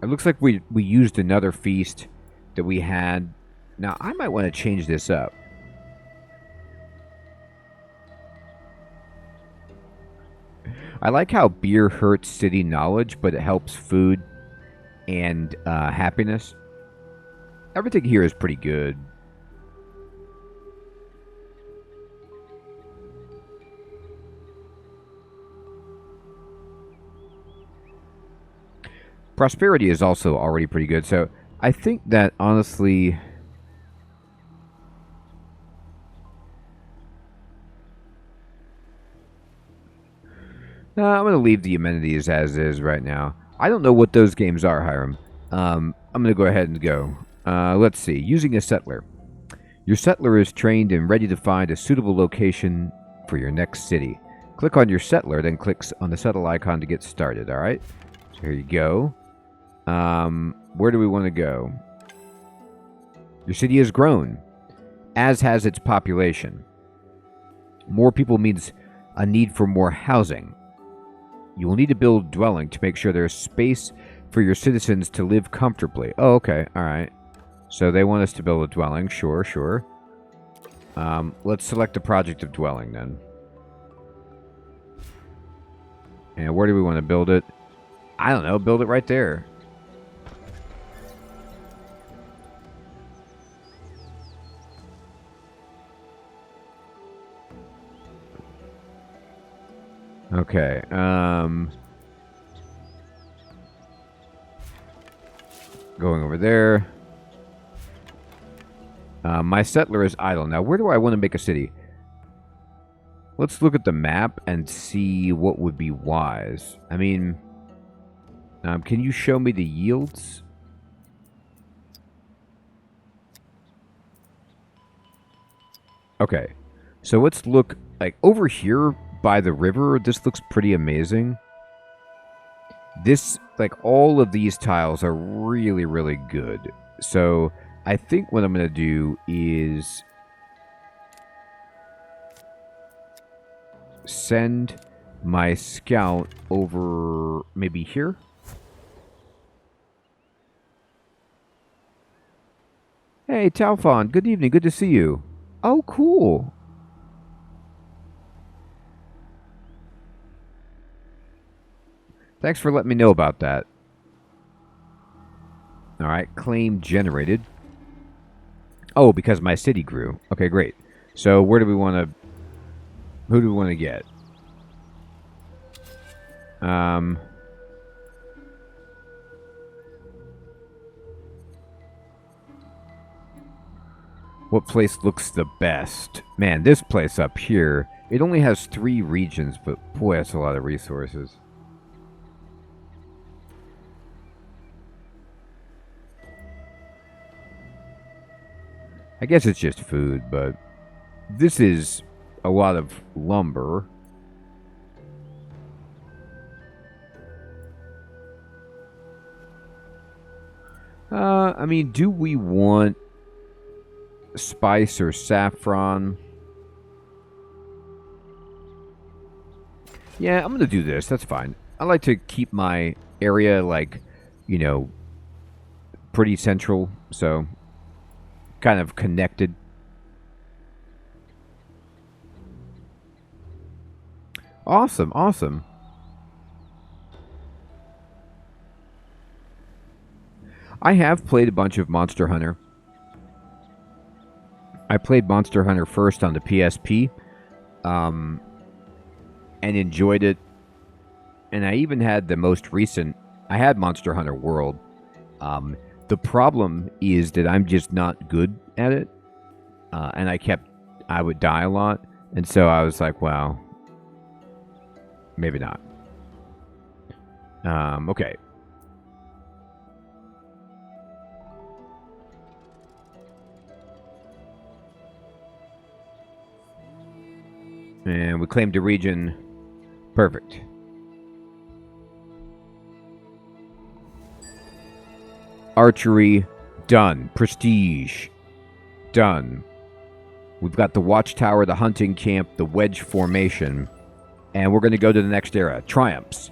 It looks like we used another feast that we had. Now, I might want to change this up. I like how beer hurts city knowledge, but it helps food and happiness. Everything here is pretty good. Prosperity is also already pretty good, so I think that, honestly... I'm going to leave the amenities as is right now. I don't know what those games are, Hiram. I'm going to go ahead and go. Let's see. Using a settler. Your settler is trained and ready to find a suitable location for your next city. Click on your settler, then click on the settle icon to get started, alright? So here you go. Where do we want to go? Your city has grown, as has its population. More people means a need for more housing. You will need to build a dwelling to make sure there's space for your citizens to live comfortably. Oh, okay. Alright. So they want us to build a dwelling. Sure, sure. Let's select the project of dwelling then. And where do we want to build it? I don't know. Build it right there. Okay, going over there. My settler is idle. Now, where do I want to make a city? Let's look at the map and see what would be wise. I mean, can you show me the yields? Okay, so let's look, like, over here by the river. This looks pretty amazing. This, like, all of these tiles are really, really good. So I think what I'm going to do is send my scout over maybe here. Hey, Talfon, good evening. Good to see you. Oh, cool. Thanks for letting me know about that. Alright, claim generated. Oh, because my city grew. Okay, great. So where do we want to... Who do we want to get? What place looks the best? Man, this place up here, it only has 3 regions, but boy, that's a lot of resources. I guess it's just food, but this is a lot of lumber. I mean, do we want spice or saffron? Yeah, I'm going to do this. That's fine. I like to keep my area, like, you know, pretty central, so kind of connected. Awesome, awesome. I have played a bunch of Monster Hunter. I played Monster Hunter first on the PSP, and enjoyed it. And I even had the most recent... I had Monster Hunter World. The problem is that I'm just not good at it. And I would die a lot. And so I was like, well, maybe not. Okay. And we claimed a region. Perfect. Archery, done. Prestige, done. We've got the watchtower, the hunting camp, the wedge formation, and we're going to go to the next era. Triumphs.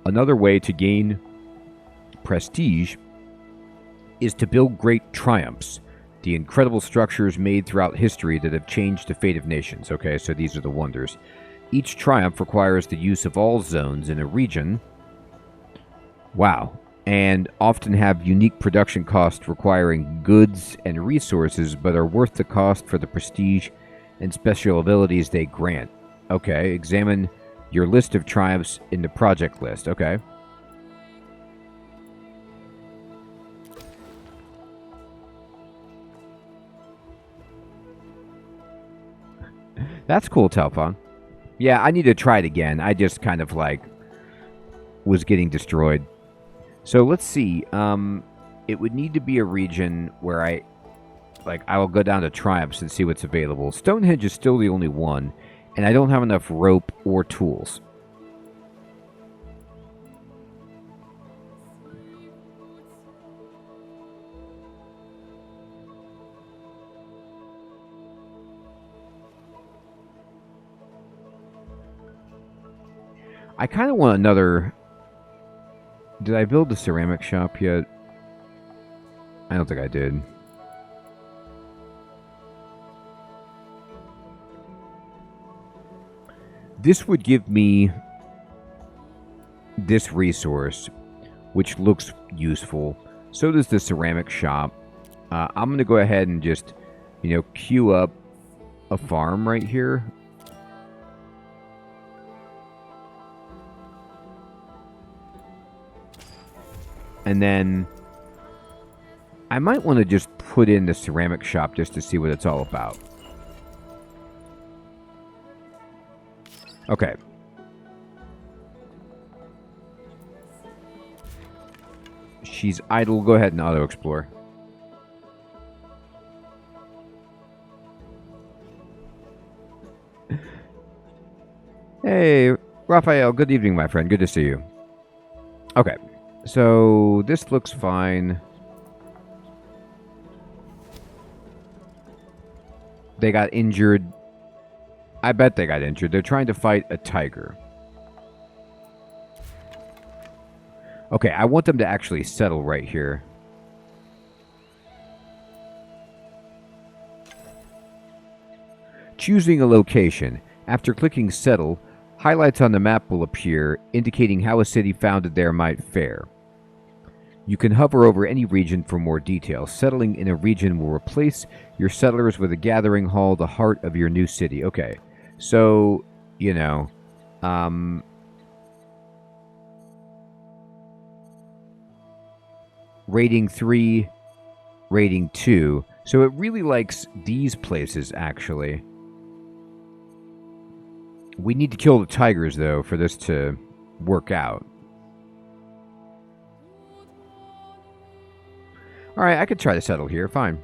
Another way to gain prestige is to build great triumphs, the incredible structures made throughout history that have changed the fate of nations. Okay, so these are the wonders. Each triumph requires the use of all zones in a region. Wow. And often have unique production costs requiring goods and resources, but are worth the cost for the prestige and special abilities they grant. Okay, examine your list of triumphs in the project list. Okay. That's cool, Telfon. Yeah, I need to try it again. I just kind of, like, was getting destroyed. So let's see. It would need to be a region where I will go down to Triumphs and see what's available. Stonehenge is still the only one, and I don't have enough rope or tools. I kind of want another... Did I build the ceramic shop yet? I don't think I did. This would give me this resource, which looks useful. So does the ceramic shop. I'm going to go ahead and just, queue up a farm right here. And then I might want to just put in the ceramic shop just to see what it's all about. Okay. She's idle. Go ahead and auto-explore. Hey, Raphael. Good evening, my friend. Good to see you. Okay. So, this looks fine. They got injured. I bet they got injured. They're trying to fight a tiger. Okay, I want them to actually settle right here. Choosing a location. After clicking settle, highlights on the map will appear, indicating how a city founded there might fare. You can hover over any region for more details. Settling in a region will replace your settlers with a gathering hall, the heart of your new city. Okay, so, rating 3, rating 2. So it really likes these places, actually. We need to kill the tigers, though, for this to work out. Alright, I could try to settle here. Fine.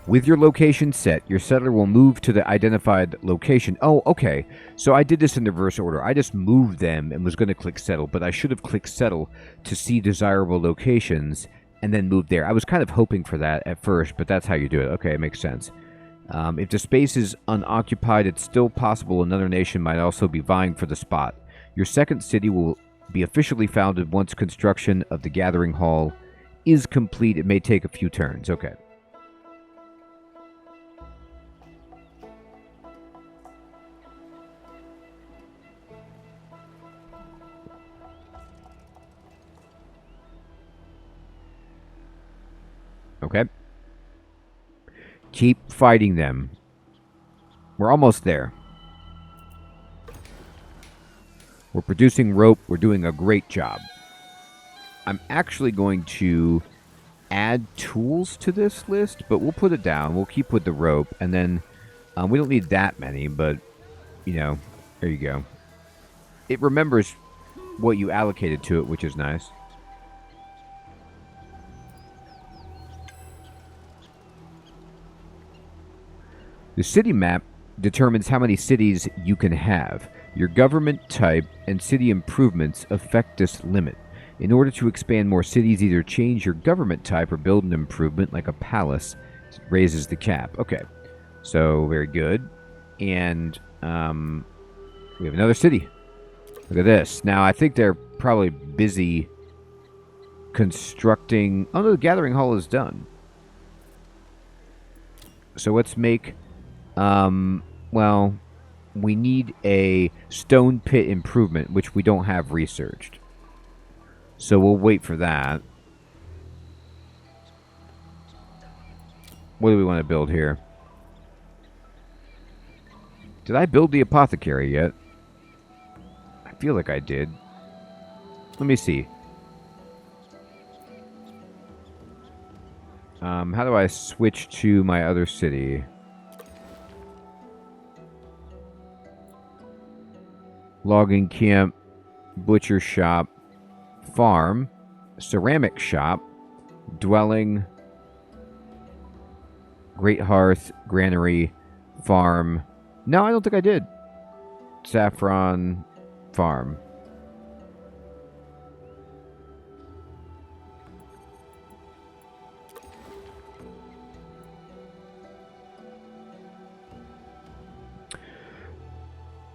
With your location set, your settler will move to the identified location. Oh, okay. So I did this in reverse order. I just moved them and was going to click settle, but I should have clicked settle to see desirable locations and then moved there. I was kind of hoping for that at first, but that's how you do it. Okay, it makes sense. If the space is unoccupied, it's still possible another nation might also be vying for the spot. Your second city will be officially founded once construction of the gathering hall is complete. It may take a few turns. Okay. Okay. Keep fighting them. We're almost there. We're producing rope. We're doing a great job. I'm actually going to add tools to this list, but we'll put it down. We'll keep with the rope, and then we don't need that many, but, you know, there you go. It remembers what you allocated to it, which is nice. The city map determines how many cities you can have. Your government type and city improvements affect this limit. In order to expand more cities, either change your government type or build an improvement like a palace. It raises the cap. Okay, so very good. And we have another city. Look at this. Now, I think they're probably busy constructing... Oh, no, the gathering hall is done. So let's make... well, we need a stone pit improvement, which we don't have researched. So we'll wait for that. What do we want to build here? Did I build the apothecary yet? I feel like I did. Let me see. How do I switch to my other city? Logging camp, butcher shop, farm, ceramic shop, dwelling, great hearth, granary, farm. No, I don't think I did. Saffron, farm.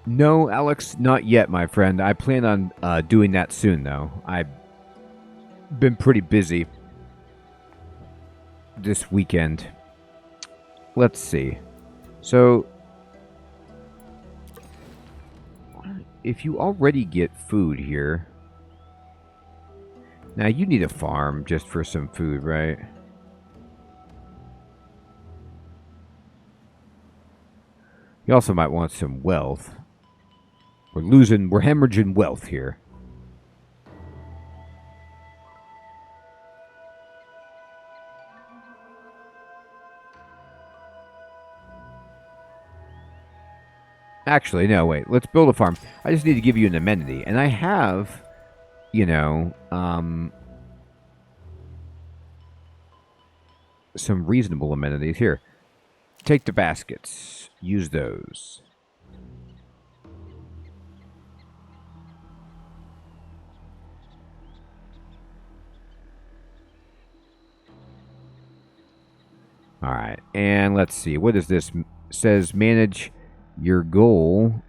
No, Alex, not yet, my friend. I plan on doing that soon, though. I've been pretty busy this weekend. Let's see. So, if you already get food here... Now, you need a farm just for some food, right? You also might want some wealth. We're hemorrhaging wealth here. Actually, no, wait. Let's build a farm. I just need to give you an amenity. And I have, you know, some reasonable amenities. Here. Take the baskets. Use those. Alright, and let's see. What is this? It says manage your goal.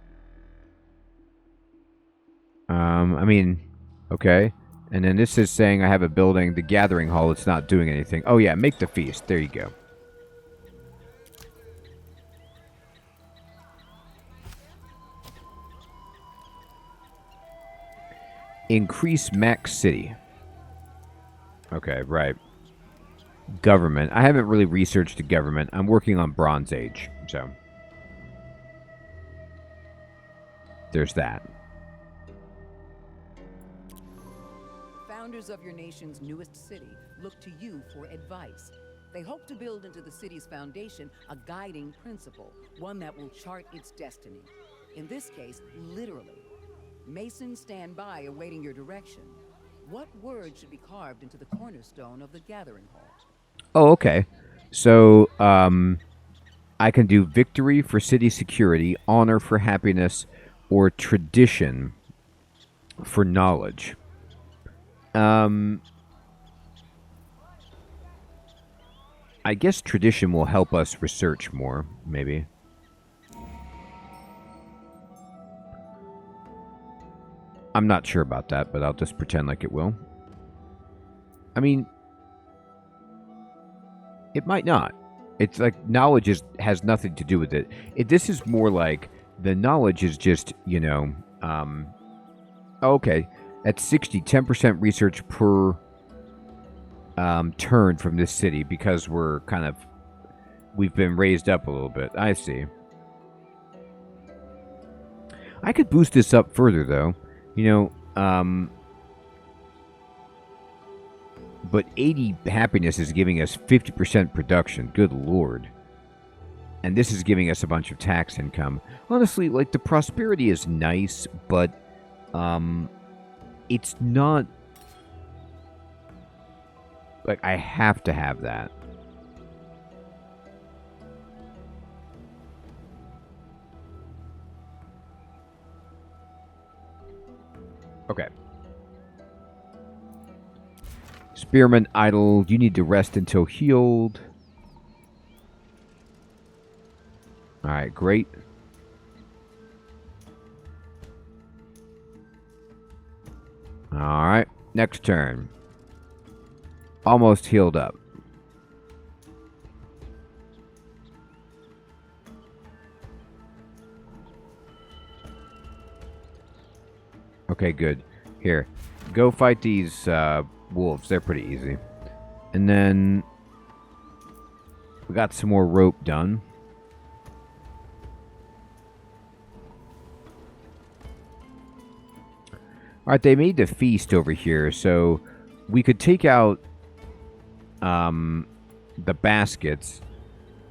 I mean, okay. And then this is saying I have a building, the gathering hall. It's not doing anything. Oh, yeah, make the feast. There you go. Increase max city. Okay, right. Government. I haven't really researched the government. I'm working on Bronze Age, so there's that. founders of your nation's newest city look to you for advice. They hope to build into the city's foundation a guiding principle, one that will chart its destiny. In this case, literally. Masons stand by awaiting your direction. What words should be carved into the cornerstone of the gathering hall? Oh, okay. So, I can do victory for city security, honor for happiness, or tradition for knowledge. I guess tradition will help us research more, maybe. I'm not sure about that, but I'll just pretend like it will. I mean, it might not. It's like knowledge has nothing to do with it. This is more like the knowledge is just, you know, okay, at 60, 10% research per turn from this city because we've been raised up a little bit. I see. I could boost this up further, though. You know, but 80 happiness is giving us 50% production. Good lord. And this is giving us a bunch of tax income. Honestly, like, the prosperity is nice, but it's not like I have to have that. Okay. Spearman idle. You need to rest until healed. Alright, great. Alright, next turn. Almost healed up. Okay, good. Here, go fight these wolves. They're pretty easy. And then we got some more rope done. Alright, they made the feast over here, so we could take out the baskets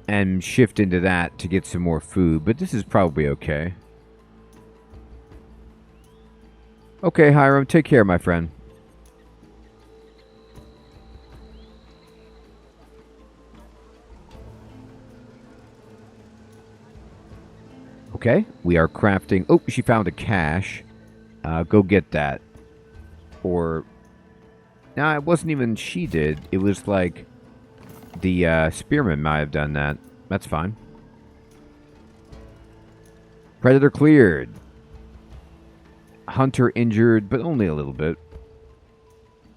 and shift into that to get some more food, but this is probably okay. Okay, Hiram, take care, my friend. Okay, we are crafting... Oh, she found a cache. Go get that. Or... No, it wasn't even she did. It was like... The spearman might have done that. That's fine. Predator cleared. Hunter injured, but only a little bit.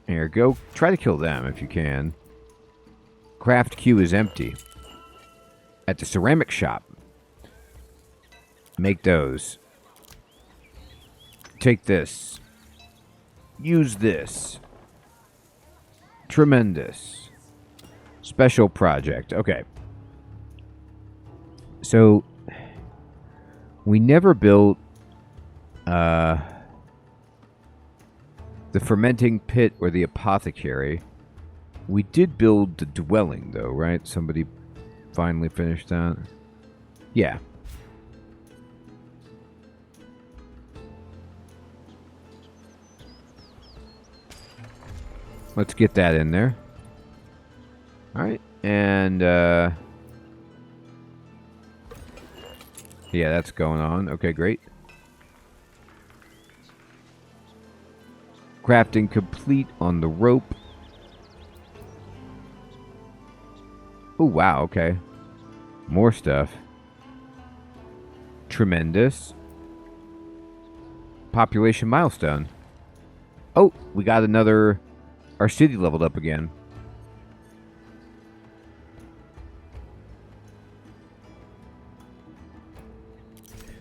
Here, go. Try to kill them if you can. Craft queue is empty. At the ceramic shop. Make those. Take this. Use this. Tremendous. Special project. Okay. So, we never built the fermenting pit or the apothecary. We did build the dwelling, though, right? Somebody finally finished that. Yeah. Let's get that in there. Alright, and, yeah, that's going on. Okay, great. Crafting complete on the rope. Oh, wow, okay. More stuff. Tremendous. Population milestone. Oh, we got another... Our city leveled up again.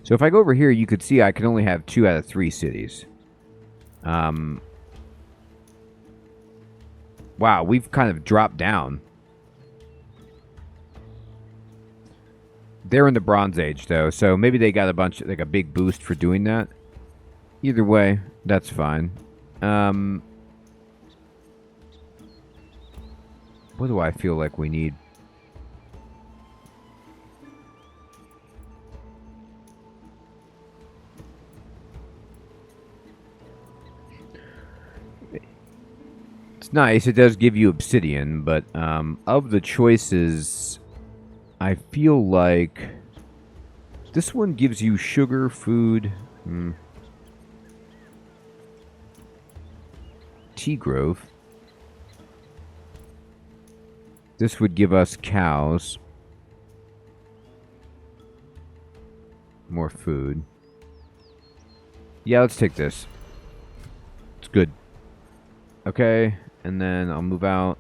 So if I go over here, you could see I can only have 2 out of 3 cities. Wow, we've kind of dropped down. They're in the Bronze Age, though, so maybe they got a big boost for doing that. Either way, that's fine. What do I feel like we need? It's nice. It does give you obsidian, but of the choices, I feel like this one gives you sugar, food, tea grove. This would give us cows. More food. Yeah, let's take this. It's good. Okay, and then I'll move out.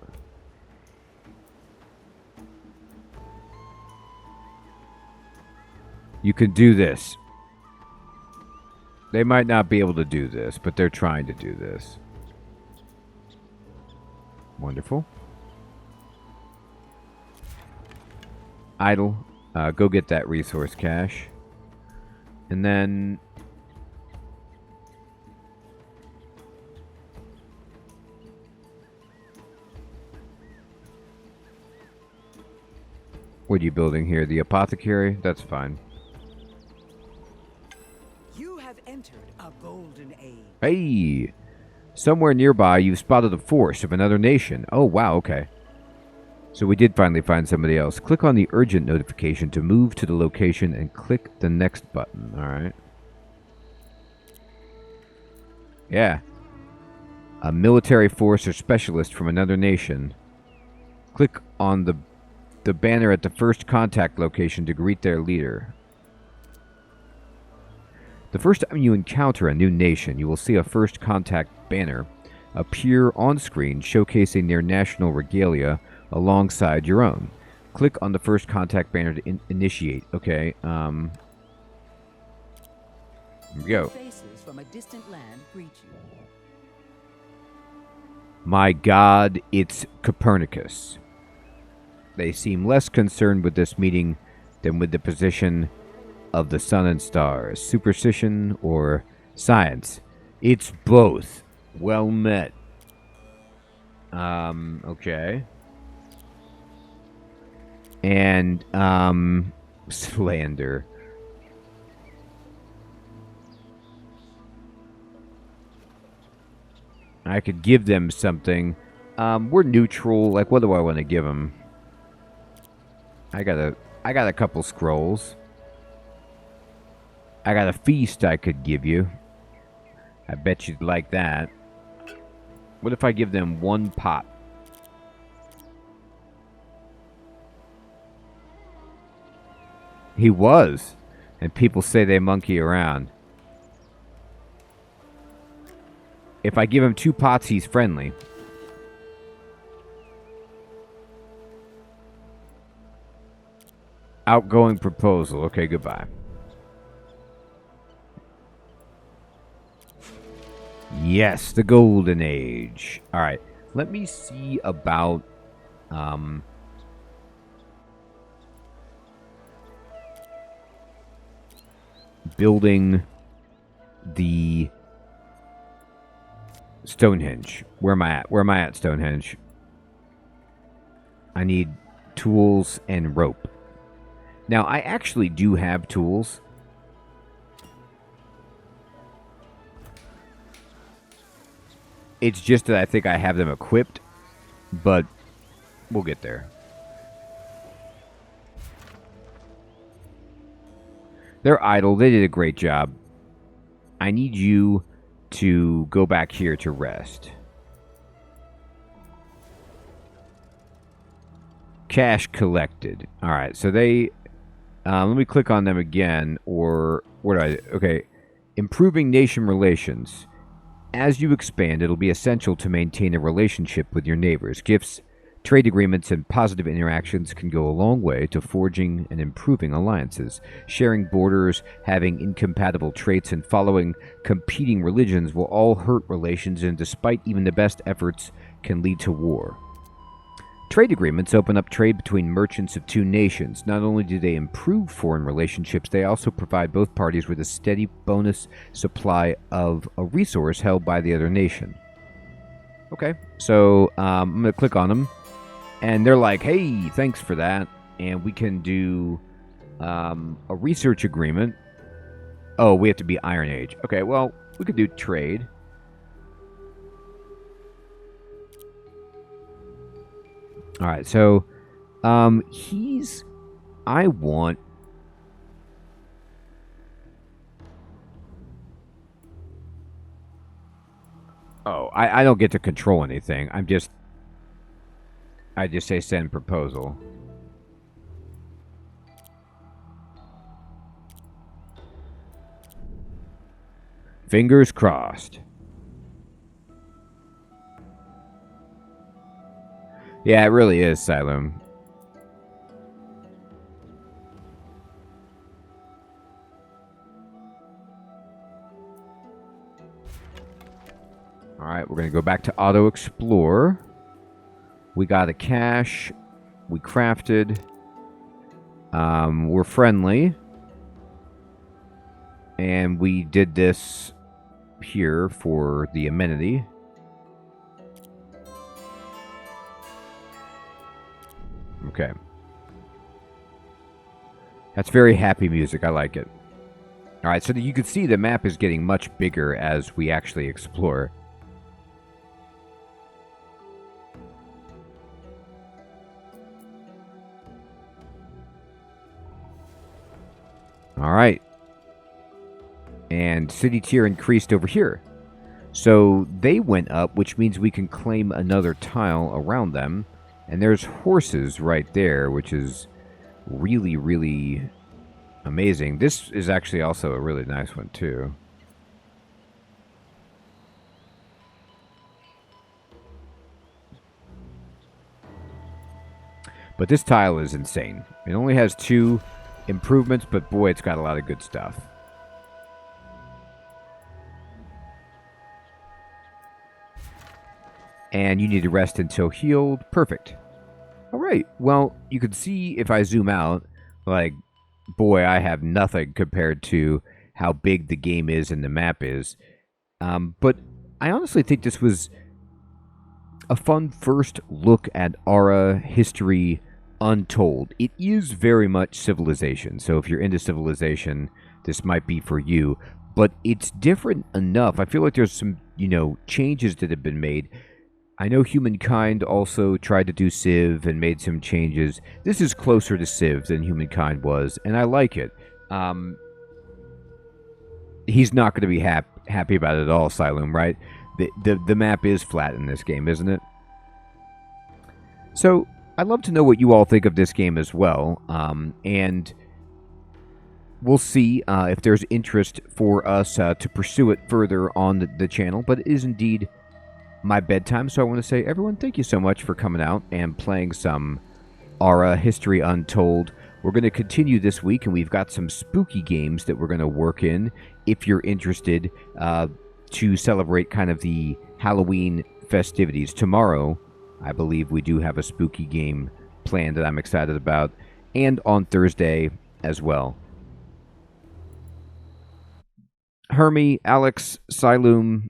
You can do this. They might not be able to do this, but they're trying to do this. Wonderful. Idle. Go get that resource cache. And then... what are you building here? The apothecary? That's fine. You have entered a golden age. Hey! Somewhere nearby, you've spotted a force of another nation. Oh, wow, okay. So we did finally find somebody else. Click on the urgent notification to move to the location and click the next button. Alright. Yeah. A military force or specialist from another nation. Click on the banner at the first contact location to greet their leader. The first time you encounter a new nation, you will see a first contact banner appear on screen showcasing their national regalia alongside your own. Click on the first contact banner to initiate. Okay, here we go. Faces from a distant land greet you. My God, it's Copernicus. They seem less concerned with this meeting than with the position of the sun and stars. Superstition or science? It's both. Well met. Okay. And, slander. I could give them something. We're neutral. Like, what do I want to give them? I got a couple scrolls. I got a feast I could give you. I bet you'd like that. What if I give them one pot? He was. And people say they monkey around. If I give him 2 pots, he's friendly. Outgoing proposal. Okay, goodbye. Yes, the golden age. All right, let me see about building the Stonehenge. Where am I at? Where am I at, Stonehenge? I need tools and rope. Now, I actually do have tools. It's just that I think I have them equipped, but we'll get there. They're idle. They did a great job. I need you to go back here to rest. Cash collected. All right, so they... let me click on them again, or... what do I... okay. Improving nation relations. As you expand, it'll be essential to maintain a relationship with your neighbors. Gifts, trade agreements, and positive interactions can go a long way to forging and improving alliances. Sharing borders, having incompatible traits, and following competing religions will all hurt relations, and despite even the best efforts, can lead to war. Trade agreements open up trade between merchants of 2 nations. Not only do they improve foreign relationships, they also provide both parties with a steady bonus supply of a resource held by the other nation. Okay, so I'm going to click on them. And they're like, hey, thanks for that. And we can do a research agreement. Oh, we have to be Iron Age. Okay, well, we could do trade. All right, so I want... Oh, I don't get to control anything. I just say send proposal. Fingers crossed. Yeah, it really is, Silum. Alright, we're going to go back to Auto Explore. We got a cache. We crafted. We're friendly. And we did this here for the amenity. Okay. That's very happy music. I like it. Alright, so you can see the map is getting much bigger as we actually explore. Alright. And city tier increased over here. So they went up, which means we can claim another tile around them. And there's horses right there, which is really, really amazing. This is actually also a really nice one, too. But this tile is insane. It only has 2 improvements, but boy, it's got a lot of good stuff. And you need to rest until healed. Perfect. All right. Well, you can see if I zoom out, like, boy, I have nothing compared to how big the game is and the map is. But I honestly think this was a fun first look at Aura history Untold. It is very much Civilization, so if you're into Civilization, this might be for you. But it's different enough. I feel like there's some, changes that have been made. I know Humankind also tried to do Civ and made some changes. This is closer to Civ than Humankind was, and I like it. He's not going to be happy about it at all, Silum, right? The map is flat in this game, isn't it? So, I'd love to know what you all think of this game as well, and we'll see if there's interest for us to pursue it further on the channel, but it is indeed my bedtime, so I want to say, everyone, thank you so much for coming out and playing some Aura History Untold. We're going to continue this week, and we've got some spooky games that we're going to work in, if you're interested, to celebrate kind of the Halloween festivities. Tomorrow, I believe we do have a spooky game planned that I'm excited about, and on Thursday as well. Hermie, Alex, Silum,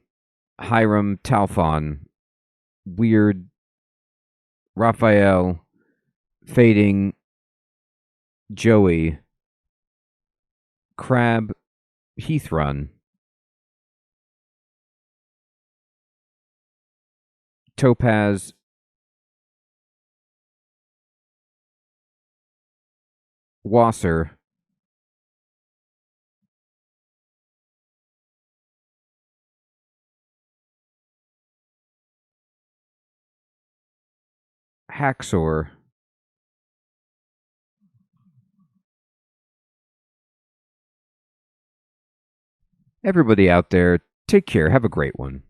Hiram, Talfon, Weird, Raphael, Fading, Joey, Crab, Heathrun, Topaz, Wasser, Haxor, everybody out there, take care. Have a great one.